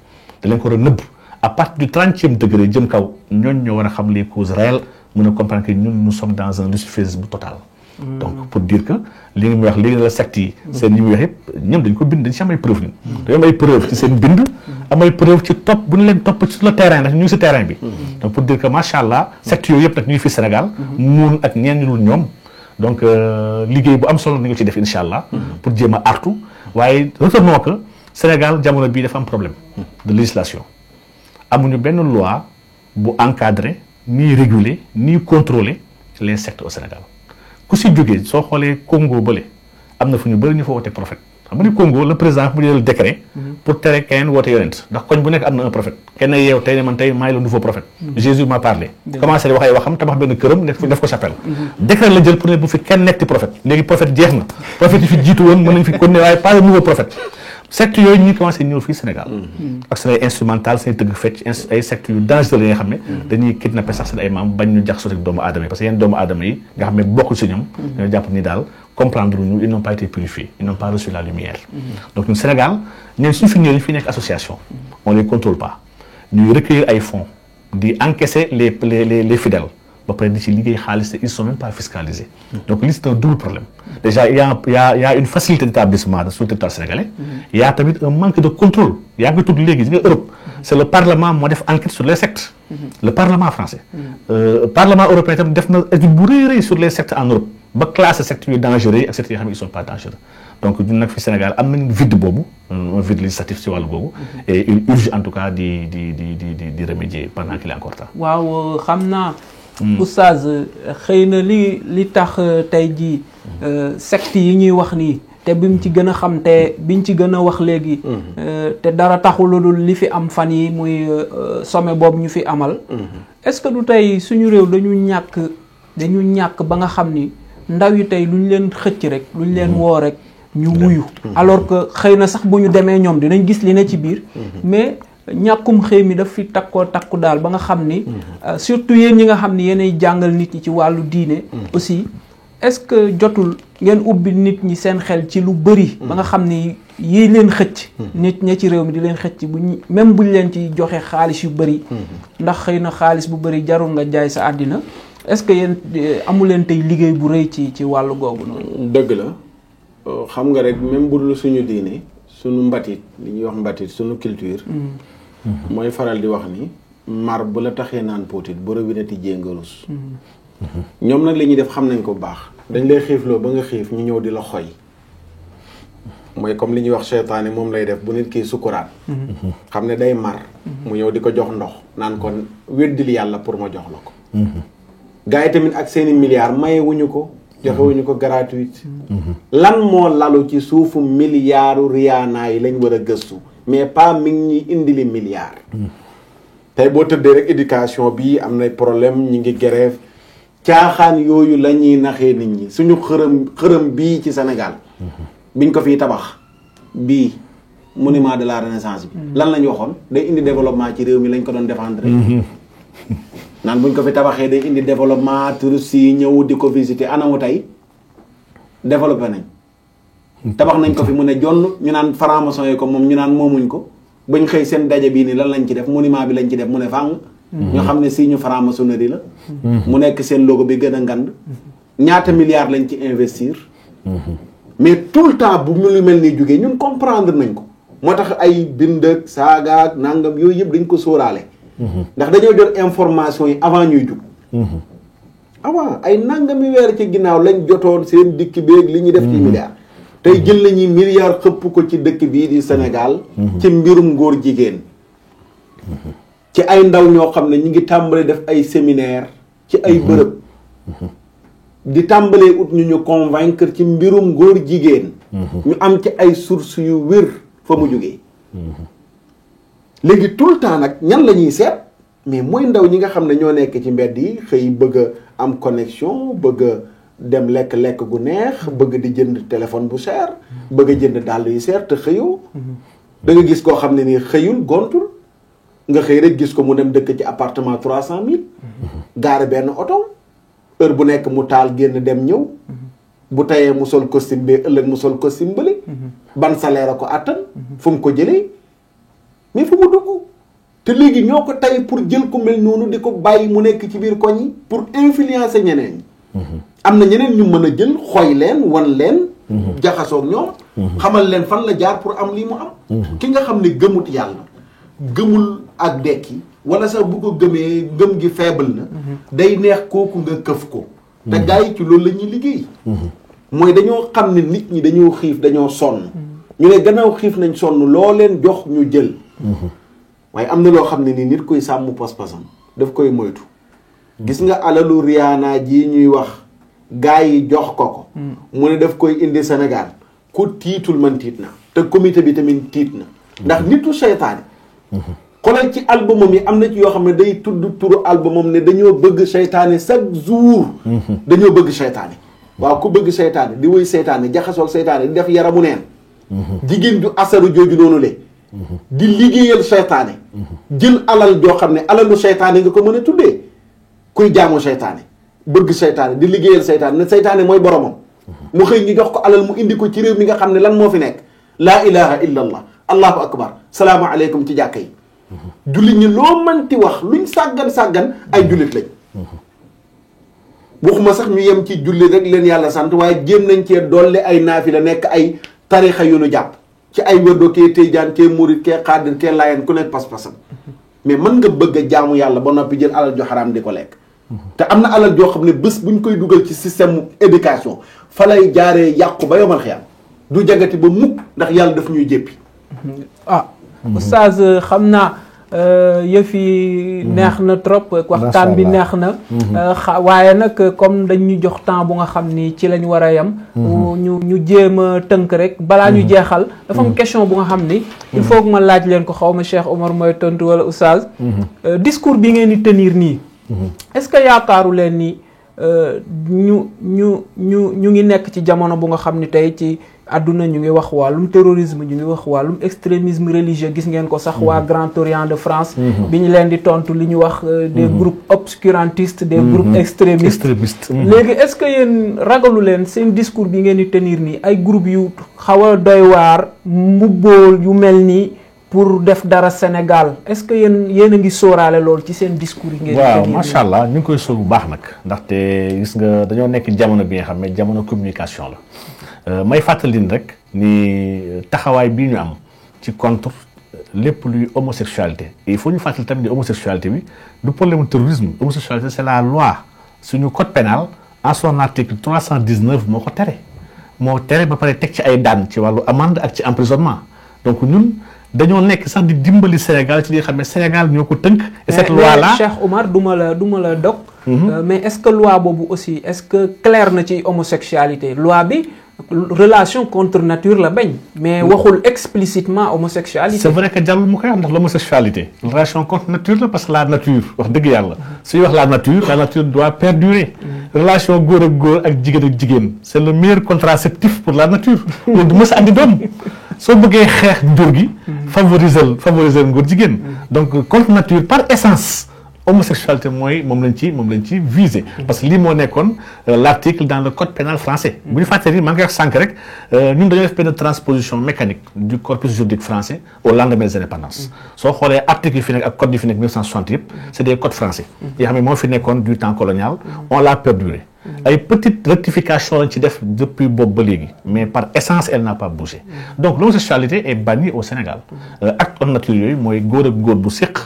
da leen ko war a nëbb à partir du 30e degré jëm kaw ñooñ ñoo war a xam les causes réelles mën a comprendre que ñun nous sommes dans un luciférisme total donc pour dire que li nga muy wax léegi la secte yi seen ñi muy wax yëpp ñoom dañ ko bind dañ si am ay preuve ñun dañoo am ay preuve ci seen bind am ay preuve ci topp bu ñu leen topp sur le terrain ndax ñu ngi si terrain bi donc pour dire que macha allah secte yooyu yëpp nag ñu ngi fi Sénégal muun ak ñeen ñu dul ñoom donc liggéey bu am solo nañu ci def incha allah pour jéem a artu waaye retournons que Sénégal jamono bii dafa am problème de législation amuñu benn loi bu encadrer ni réguler ni contrôler les sectes au Sénégal ku si jógee soo xoolee Congo bële am na fu ñu bëri ñu fa woote prophète xam nga ni Congo le président bu jël décret pour tere kenn woote yonent ndax koñ bu nekk am na un prophète kenn yeew tey ne man tey maay le nouveau prophète Jésus m'a parlé commencé di wax ay waxam tabax benn këram def ko chapelle décret la jël pour ne bu fi kenn nekk ti prophète léegi prophète jeex na prophète yi fi jiitu woon mën nañ fi continuer waaye pas le nouveau prophète secte yooyu ñu commencé ñëw fii Sénégal ak seen ay instrumental seen tëgg fecc ay secte yu dangereux yi nga xam ne dañuy kidnappé sax seen ay maam bañ ñu jax sotek doomu aadama yi parce que yenn doomu aadama yi nga xam ne bokkul si ñoom ñoo jàpp ni daal comprendre ñu ils n'ont pas été purifiés ils n'ont pas reçu la lumière donc ñun Sénégal ñun suñu fi ñëwee ñu fi nekk association on les contrôle pas ñuy recueillir ay fonds di encaisser les fidèles ba pare di ci liggéey xaalis te ils sont même pas fiscalisés donc lii c'est un double problème déjà il y a une facilité d'établissement sur le territoire sénégalais il y a tamit un manque de contrôle yaa ngi tudd léegi nga Europe c'est le parlement moo def enquête sur les sectes le parlement français parlement européen tamit def na étude bu rëy sur les sectes en Europe ba classé sectes yu dangereux yi ak sectes yi nga xam ne ils sont pas dangereux donc ñun nag fi Sénégal am nañ vide boobu un vide législatif ci wàllu boobu et il urge en tout cas di remédier pendant qu'il est encore temps. waaw xam naa. Oustaz xëy na li tax tey jii secte yi ñuy wax nii te bi mu ci gën a xam te biñ ci gën a wax léegi te dara taxulul li fi am fan yi muy sommet boobu ñu fi amal est-ce que du tey suñu réew dañu ñàkk ba nga xam ni ndaw yi tey lu ñu leen xëcc rek lu ñu leen woo rek ñu wuyu alors que xëy na sax bu ñu demee ñoom dinañ gis li ne ci biir mais ñàkkum xëy mi daf fi takku daal ba nga xam ni surtout yéen ñi nga xam ni yéenay jàngal nit ñi ci wàllu diine aussi est-ce que jotul ngeen ubbi nit ñi seen xel ci lu bëri. ba nga xam ni yi leen xëcc. nit ña ci réew mi di leen xëcc même buñ leen ci joxe xaalis yu bëri. ndax xëy na xaalis bu bëri jarul nga jaay sa àddina est-ce que yéen amu leen tey liggéey bu rëy ci wàllu googu noonu. dëgg la xam nga rek même bu dul suñu diine suñu mbatit li ñuy wax mbatit suñu culture. mooy faral di wax ni mar bu la taxee naan póotit bu robinet tijjee nga rus. ñoom nag li ñuy def xam nañ ko bu baax dañ lay xiifloo ba nga xiif ñu ñëw di la xoy mooy comme li ñuy wax seytaane moom lay def bu nit kii sukkuraat xam ne day mar mu ñëw di ko jox ndox naan ko weddil yàlla pour ma jox la ko gars yi tamit ak seeni milliards mayewuñu ko joxewuñu ko gratuite lan moo lalu ci suufu milliardu Rihanna yi lañ war a gëstu mais pas mi ngi ñuy indili milliards tey boo tëddee rek éducation bii am na problème ñi ngi grève caaxaan yooyu la ñuy naxee nit ñi suñu xërëm bii ci Sénégal biñ ko fiy tabax bii monument de la renaissance bi lan lañ waxoon day indi développement ci réew mi lañ ko doon défendre naan buñ ko fi tabaxee day indi développement touristes yi ñëw di ko visiter anamu tey développé nañ tabax nañ ko fi mu ne jonn ñu naan franc-maçon yi ko moom ñu naan moomuñ ko bañ xëy seen daje bii nii lan lañ ci def monument bi lañ ci def mu ne fàng ñoo xam ne si ñu franc-maçonnerie la mu nekk seen logo bi gën a ngand ñaata milliards lañ ci investir mais tout le temps bu mu lu mel ni jógee ñun comprendre nañ ko moo tax ay bind ak saaga ak nangam yooyu yëpp dañ ko sóoraale ndax dañoo jot information yi avant ñuy jug avant ay nangami weer ci ginnaaw lañ jotoon seen dikk beeg li ñuy def ci milliards tey jël nañuy milliards xëpp ko ci dëkk bii di Sénégal ci mbirum ngóor jigéen ci ay ndaw ñoo xam ne ñu ngi tàmbalee def ay séminaire ci ay bërëb di tàmbalee ut ñu convaincre ci mbirum góor jigéen ñu am ci ay sources yu wér fa mu jógee léegi tout le temps nag ñan la ñuy seet mais mooy ndaw ñi nga xam ne ñoo nekk ci mbedd yi xëy bëgg a am connexion bëgg a dem lekk gu neex bëgg di jënd téléphone bu cher bëgg a jënd dàll yu cher te xëyoo da nga gis koo xam ne nii xëyul gontul nga xëy rek gis ko mu dem dëkk ci appartement 300 000 gaare benn oto heure bu nekk mu taal génn dem ñëw bu tayee mu sol costume bi ëllëg mu sol costume bële ban salaire a ko attan fu mu ko jëlee mais fu mu dugg te léegi ñoo ko tay pour jël ko mel noonu di ko bàyyi mu nekk ci biir koñ yi pour influencer ñeneen ñi am na ñeneen ñu mën a jël xooy leen wan leen jaxasoog ñoom xamal leen fan la jaar pour am lii mu am ki nga xam ne gëmut yàlla gëmul ak dekki wala sax bu ko gëmee gëm gi faible na day neex kooku nga këf ko te gars yi ci loolu la ñuy liggéey mooy dañoo xam ne nit ñi dañoo xiif dañoo sonn ñu ne gannaaw xiif nañ sonn loo leen jox ñu jël waaye am na loo xam ne nii nit koy sàmm pas-pasam daf koy moytu gis nga alalu Rihanna ji ñuy wax gars yi jox ko mu ne daf koy indi Sénégal ku tiitul man tiit na te comité bi tamit tiit na ndax nitu seytaane xoolal ci albumam yi am na ci yoo xam ne day tudd turu albumam ne dañoo bëgg seytaane chaque jour dañoo bëgg seytaane waaw ku bëgg seytaane di woy seytaane jaxasool seytaane di def yaramu neen jigéen ju asaru jooju noonu le di liggéeyal seytaane jël alal joo xam ne alalu seytaane nga ko mën a tuddee kuy jaamu seytaane bëgg seytaane di liggéeyal seytaane ne seytaane mooy boromam mu xëy ñu jox ko alal mu indi ko ci réew mi nga xam ne lan moo fi nekk laa ilaha illa allah allahu akbar salaamu aleykum ci jàkka yi jullit ñi loo mënti wax luñ sàggan ay jullit lañ waxuma sax ñu yem ci jullit rek leen yàlla sant waaye jéem nañ cee dolli ay naafila nekk ay tarixa yu nu jàpp ci ay wërdo kee tijaan kee murit kee xaadir kee laayeen ku nekk pas-pasam mais mën nga bëgg a jaamu yàlla ba noppi jël alal jo xaraam di ko lekk te am na alal joo xam ne bés buñ koy dugal ci système éducation fa lay jaaree yàqu ba yomal xiyam du jagati ba mukk ndax yàlla daf ñuy jéppi oustaz xam naa yëf yi neex na trop waxtaan bi neex na waaye nag comme dañu jox temps bu nga xam ni ci lañ war a yem ñu jéem a tënk rek balaa ñu jeexal dafa am question bu nga xam ni il faut que ma laaj leen ko xaw ma Cheikh Omar mooy tontu wala oustaz discours bi ngeen di tenir nii est-ce que yaakaaru leen ni ñu ngi nekk ci jamono bu nga xam ni tey ci àdduna ñu ngi wax wàllum terrorisme ñu ngi wax wàllum extrémisme religieux gis ngeen ko sax waa Grand Orient de France bi ñu leen di tontu li ñu wax des groupes obscurantistes des groupes extrémistes léegi est-ce que yéen ragalu leen seen discours bi ngeen di tenir nii ay groupes yu xaw a doy waar mbubbool yu mel nii pour def dara Sénégal est-ce que yéen a ngi sóoraale loolu ci seen discours yi ngeen di tenir waaw macha allah ñu ngi koy sóor bu baax nag ndaxte gis nga dañoo nekk jamono bi nga xam ne jamono communication la may fàttali rek ni taxawaay bii ñu am ci contre lépp luy homosexualité et il faut ñu fàttali tamit ni homosexualité bi du problème terrorisme homosexualité c'est la loi suñu code pénal en son article 319 moo ko tere ba pare teg ci ay daan ci wàllu amende ak ci emprisonnement donc ñun dañoo nekk sax di dimbali Sénégal ci li nga xam ne Sénégal ñoo ko tënk. et cette loi là Cheikh Oumar du ma la dog. mais est-ce que loi boobu aussi est-ce que clair na ci homosexualité loi bi relation contre nature la bañ. mais waxul explicitement homosexualité. c'est vrai que jarul mu koy wax ndax l'homosexualité relation contre nature la parce que la nature wax dëgg yàlla suy wax la nature doit perdurer. relation góor ak góor ak jigéen c'est le meilleur contraceptif pour la nature. loolu du mës a andi doom. soo bëggee xeex jur gi. favoriser ngóor jigéen. donc contre nature par essence homosexualité mooy moom lañ ci viser. parce que lii moo nekkoon l'article dans le code pénal français. bu ñu fàttee ni maa ngi koy wax sànq rek ñun dañoo def benn transposition mécanique du corpus juridique français au lendemain des indépendances. soo xoolee articles yi fi nekk ak code yi fi nekk 1960 yëpp c'est des codes français. yoo xam ne moo fi nekkoon du temps colonial. on l'a perduré. ay petites rectifications lañ ci def depuis boobu ba léegi mais par essence elle n'a pas bougé. donc l'homosexualité est bannie au Sénégal. acte contre nature yooyu mooy góor ak góor bu séq.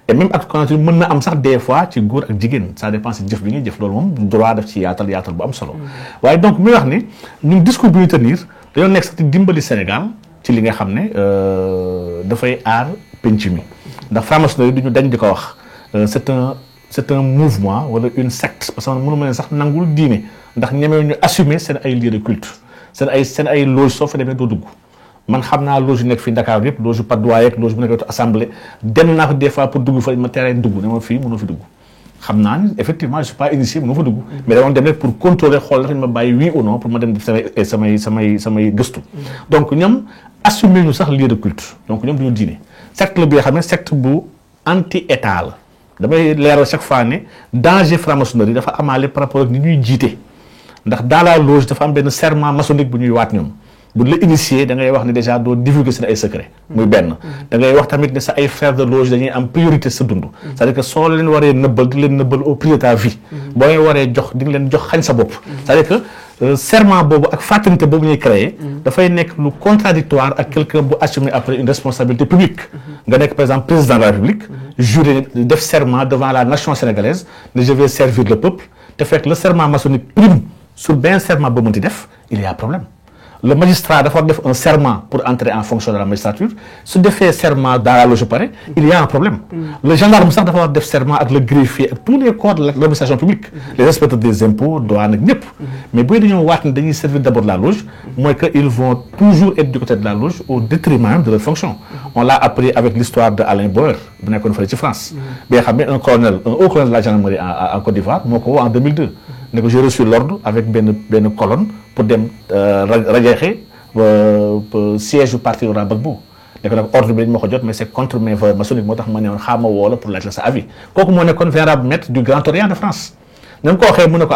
et même acte contre nature mën na am sax des fois ci góor ak jigéen ça dépend si jëf bi ngay jëf loolu moom droit def ci yaatal bu am solo. waaye donc muy wax ni ñun discours bi ñu tenir dañoo nekk sax di dimbali Sénégal ci li nga xam ne dafay aar penc mi ndax franc-maçonnerie du ñu dañ di ko wax c'est un mouvement wala une secte parce que mënu ma leen sax nangul diine ndax ñemee ñu assumer seen ay lieux de culte seen ay loge soo fa demee doo dugg. man xam naa loge yu nekk fii Dakar yëpp loge Patte d'Oie ak loge bu nekk assemblée dem naa fa des fois pour dugg fa ma teree dugg ne ma fii mënoo fi dugg xam naa ni effectivement je suis pas initié mënoo fa dugg mais damoon dem rek pour contrôler xool dañ ma bàyyi oui ou non pour ma dem def samay gëstu donc ñoom assumer ñu sax lieu de culte donc ñoom duñu diine secte la bi nga xam ne secte bu anti état la damay leeral chaque fois ne danger franc-maçonnerie dafa amaale par rapport ak ni ñuy jiite ndax dans la loge dafa am benn serment maçonnique bu ñuy waat ñoom bu la initier da ngay wax ne déjà doo divulguer seen ay secret muy benn da ngay wax tamit ne sa ay frères de loge dañuy am priorité sa dund c'est-à-dire que soo leen waree nëbbal di leen nëbbal au prix de ta vie boo leen waree jox di nga leen jox xañ sa bopp c'est-à-dire que serment boobu ak fraternité boobu ñuy créer dafay nekk lu contradictoire ak quelqu'un bu assumer après une responsabilité publique nga nekk par exemple président de la République juré def serment devant la nation sénégalaise ne je vais servir le peuple te fekk le serment maçonnique prime sur benn serment ba mënti def il y a problème. Le magistrat dafa def un serment pour entrer en fonction de la magistrature su defee serment dans la loge pare il y a un problème. Le gendarme sax dafa war def serment ak le greffier ak tous les corps de l'administration publique. Les inspecteurs des impôts douane ak ñëpp. mais booy dañoo waat ne dañuy servir d'abord la loge mooy que ils vont toujours être du côté de la loge au détriment de leur fonction. On l'a appris avec l'histoire de Alain Boer bu nekkoon fële ci France. bi nga xam ne un haut colonel de la gendarmerie en Côte d'Ivoire moo ko woo en 2002. ne ko j'ai reçu l'ordre avec benn colonne pour dem rajeexe siège du parti Laurent Gbagbo ne ko nag ordre bi dañ ma ko jot mais c'est contre mes valeurs maçonniques moo tax ma ne woon xaama woo la pour laaj la sa avis kooku moo nekkoon vénérable maître du Grand Orient de France na ko waxee mu ne ko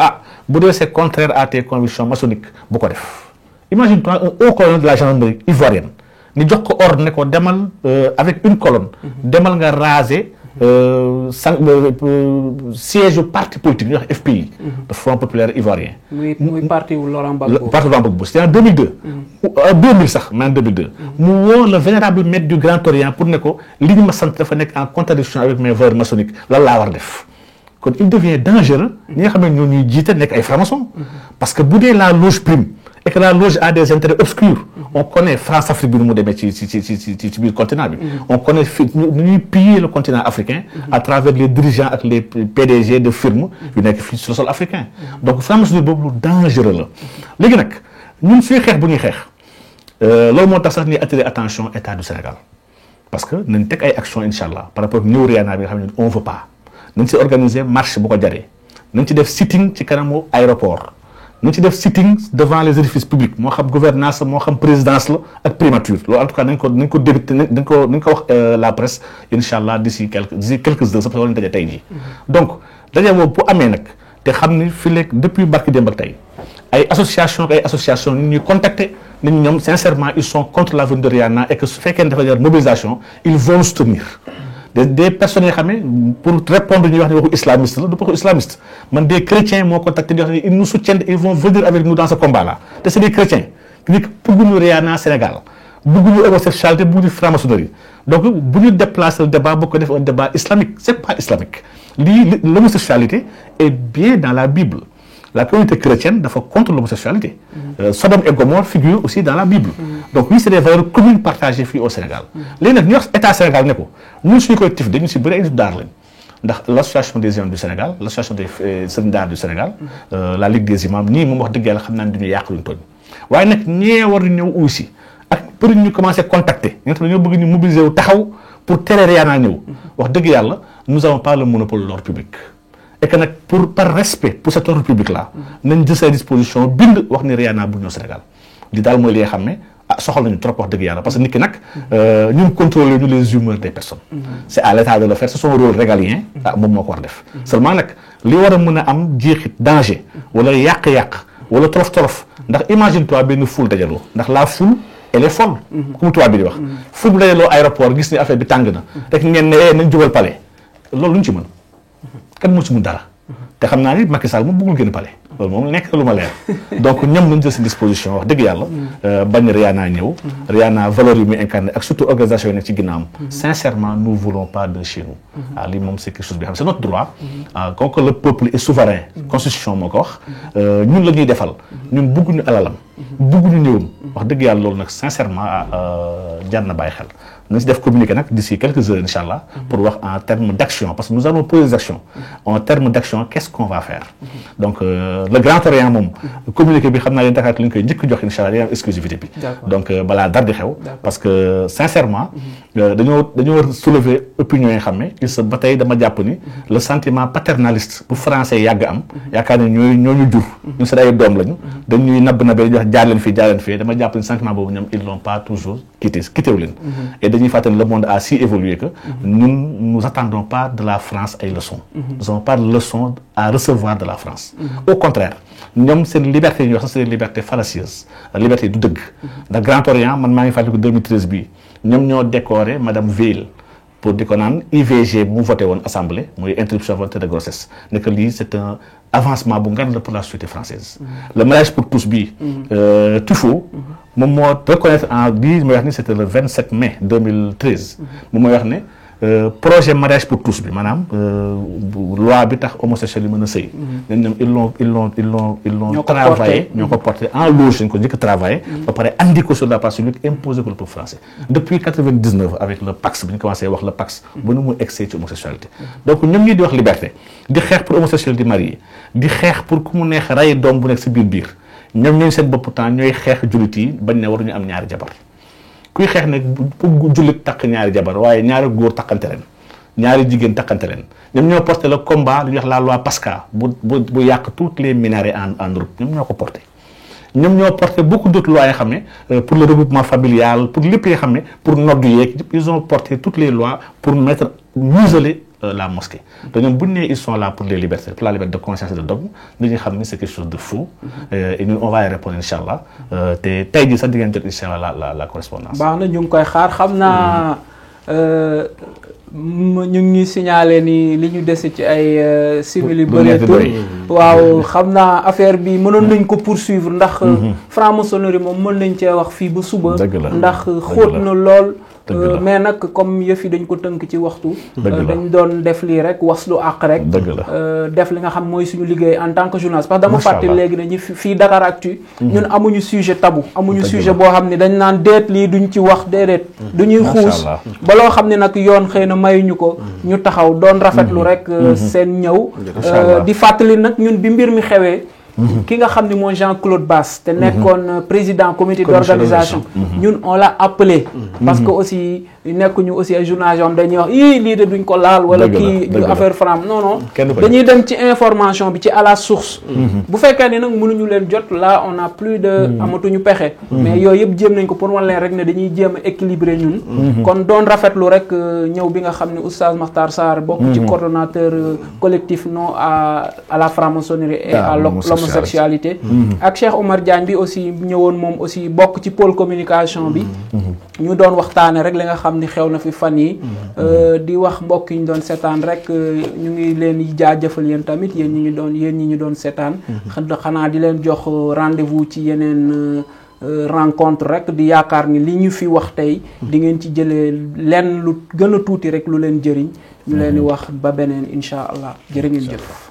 bu dee c'est contraire à tes convictions maçonniques bu ko def imagine-toi un haut colonel de la gendarmerie ivoirienne ni jox ko ordre ne ko demal avec une colonne demal nga raser siège du parti politique ñu wax FPI. le Front populaire ivoirien. muy parti wu Laurent Gbagbo. parti Laurent Gbagbo c'était en 2002. 2000 sax mais en 2002. mu woo le vénérable maître du Grand Orient pour ne ko li ñu ma sant dafa nekk en contradiction avec mes valeurs maçonniques lan laa war def. kon il devient dangereux. ñi nga xam ne ñoo ñuy jiite nekk ay francs-maçons. parce que bu dee la loge prime. et que la loge a des intérêts obscurs. On connaît France-Afrique bi nu mu demee ci biir continent bi. On connaît nu ñuy piller le continent africain. à travers les dirigeants ak les PDG de firmes yu nekk fii sur le sol africain. donc franc-maçonnerie boobu lu dangereux la. léegi nag ñun suy xeex bu ñuy xeex loolu moo tax sax ñuy attirer attention état du Sénégal parce que nañ teg ay actions incha allah par rapport ak New Riana bi nga xam ne on veut pas nañ si organiser marche bu ko jaree nañ ci def sitting ci kanamu aéroport. nañ ci def sitting devant les édifices publics moo xam gouvernance moo xam présidence la ak primature loolu en tout cas nañ ko débuté nañ ko wax la presse incha allah d'ici quelques heures sax wala daje tey jii. donc daje boobu bu amee nag te xam ni fii léegi depuis barki démb ak tey ay association ñu ñuy contacter nit ñi ñoom sincèrement ils sont contre la venue de Rihanna et que su fekkee ne dafa jar mobilisation ils vont nous soutenir. des personnes yoo xam ne pour répondre ñu wax ne waxu islamiste la du waxu islamiste man des chrétiens moo contacté di wax ne ils nous soutiennent ils vont venir avec nous dans ce combat là te c'est des chrétiens qui bëgguñu Rihanna Sénégal bëgguñu homosexualité bëgguñu franc-maçonnerie donc bu ñu déplacer le débat bu ko def un débat islamique c'est pas islamique lii l'homosexualité est bien dans la Bible. La communauté chrétienne dafa contre l'homosexualité. Sodome et Gomorrhe figurent aussi dans la Bible. Donc oui c'est des valeurs communes partagées fii au Sénégal. léegi nag ñu wax état Sénégal ne ko ñun suñu collectif dañu si bëri ay nit daar lañ ndax l'association des imams du Sénégal l'association des sëriñ daara du Sénégal la ligue des imams ñii moom wax dëgg yàlla xam naa ne duñu yàq luñ tooñ waaye nag ñee war ñëw aussi ak pour ñu commencer contacter ñoo xam ne ñoo bëgg ñu mobiliser wu taxaw pour tere Rihanna ñëw wax dëgg yàlla nous avons pas le monopole de l'ordre public. et que nag par respect pour cet ordre public là nañ jël say disposition bind wax ni Rihanna bu ñëw Sénégal li daal mooy li nga xam ne soxal nañu trop wax dëgg yàlla parce que nit ki nag ñun contrôler ñu les humeurs des personnes c'est à l'état de le faire c'est son rôle régalien moom moo ko war def seulement nag li war a mën a am jeexit danger wala yàq-yàq wala torof ndax imagine toi benn foule dajaloo ndax la foule elle est folle comme tubaab bi di wax foule bu dajaloo aéroport gis ni affaire bi tàng na rek ngeen ne nañ jubal palais loolu lu ñu ci mën kan moo ci mun dara te xam naa ni Macky Sall moom bëggul gën a pale loolu moom nekk lu ma leer donc ñoom nañ jël seen disposition wax dëgg yàlla bañ Rihanna ñëw Rihanna valeur yi muy incarné ak surtout organisation yi nekk ci ginnaawam sincèrement nous voulons pas de chez nous waaw lii moom c'est quelque chose bi xam c'est notre droit comme que le peuple est souverain constitution moo ko wax ñun la ñuy defal ñun bëgguñu alalam bëgguñu ñëwam wax dëgg yàlla loolu nag sincèrement jar na bàyyi xel nañ si def communiqué nag d'ici quelques heures incha allah pour wax en termes d'action parce que nous allons poser des actions en termes d'action qu'est-ce qu'on va faire donc le Grand Orient moom communiqué bi xam naa leen Dakar li ñu koy njëkk jox incha allah day am exclusivité bi donc balaa dara di xew parce que sincèrement dañoo soulever opinion yi xam ne il se ba tey dama jàpp ni le sentiment paternaliste bu français yàgg am yaakaar ne ñooñu jur ñu seen ay doom lañu dañuy nabbee di wax jaar leen fii dama jàpp ni sentiment boobu ñoom ils l'ont pas toujours quitté wu leen dañuy fàttali le monde a si évolué que ñun nous attendons pas de la France ay leçons nous n'avons pas de leçons à recevoir de la France au contraire ñoom seen liberté yi ñuy wax sax c'est une liberté fallacieuse liberté du dëgg ndax Grand Orient man maa ngi fàttaliku 2013 bii ñoom ñoo décoré madame Veil pour di ko naan IVG bu mu voté woon assemblée mooy interruption volontaire de grossesse ne que lii c'est un avancement bu ngan la pour la société française le mariage pour tous bii Tufo moom moo reconnaître en bii mooy wax ni c'était le 27 mai 2013 moom mooy wax ne projet mariage pour tous bi maanaam loi bi tax homosexuels yi mën a sëy ñoom ils l'ont travaillé ñoo ko porté en loge dañ ko njëkk a travaillé ba pare andi ko sur la place publique imposé ko le peuple français depuis 99 avec le Pax bi ñu commencé wax le Pax ba nu mu excès ci homosexualité donc ñoom ñi di wax liberté di xeex pour homosexuel di marié di xeex pour ku mu neex rey doom bu nekk si biir ñoom ñooy seen bopp temps ñooy xeex jullit yi bañ ne waruñu am ñaari jabar kuy xeex nag bu jullit takk ñaari jabar waaye ñaari góor takkante leen ñaari jigéen takkante leen ñoom ñoo porté le combat lu ñuy wax la loi Pasca bu yàq toutes les minarets en Europe ñoom ñoo ko porté ñoom ñoo porté beaucoup d'autres lois yoo xam ne pour le regroupement familial pour lépp yoo xam ne pour noddu yeeg ils ont porté toutes les lois pour museler la mosquée donc ñoom bu ñu nee ils sont là pour les libertés pour la liberté de conscience et de dogme dañuy xam ni c'est quelque chose de fou et ñun on va y répondre incha allah te tey jii sax di ngeen jot incha allah la correspondance. baax na ñu ngi koy xaar xam naa ñu ngi signalé ni li ñu dese ci ay simili bëreetul waaw xam naa affaire bi mënoon nañ ko poursuivre ndax franc-maçonnerie moom mën nañ cee wax fii ba suba ndax xóot na lool mais nag comme yëf yi dañ ko tënk ci waxtu dañ doon def lii rek waslu àq rek def li nga xam mooy suñu liggéey en tant que journaliste parce que dama fàtte léegi ne ñi fii Dakaractu ñun amuñu sujet tabou amuñu sujet boo xam ne dañ naan déet lii duñ ci wax déedéet duñuy xuus ba loo xam ne nag yoon xëy na mayuñu ko ñu taxaw doon rafetlu rek seen ñëw di fàttali nag ñun bi mbir mi xewee ki nga xam ne mooy Jean-Claude Bass te nekkoon président comité d'organisation ñun on l'a appelé parce que aussi nekkuñu aussi ay journalistes yoo xam dañuy wax lii de duñ ko laal wala kii du affaire Fra non dañuy dem ci information bi ci à la source bu fekkee ni nag mënuñu leen jot là on a plus de amatuñu pexe mais yooyu yëpp jéem nañ ko pour wan leen rek ne dañuy jéem a équilibrer ñun kon doon rafetlu rek ñëw bi nga xam ne Oustaz Makhtar Sarr bokk ci coordonnateur collectif non à la franc-maçonnerie et à l'homosexualité ak Cheikh Omar Diagne bi aussi ñëwoon moom aussi bokk ci pôle communication bi ñu doon waxtaane rek li nga xam ni xew na fi fan yi di wax mbokk yi ñu doon seetaan rek ñu ngi leen di jaajëfal yéen tamit yéen ñi ñu doon seetaan xanaa di leen jox rendez-vous ci yeneen rencontre rek di yaakaar ni li ñu fi wax tey di ngeen ci jëlee lenn lu gën a tuuti rek lu leen jëriñ ñu leen di wax ba beneen incha allah jërë ngeen jëf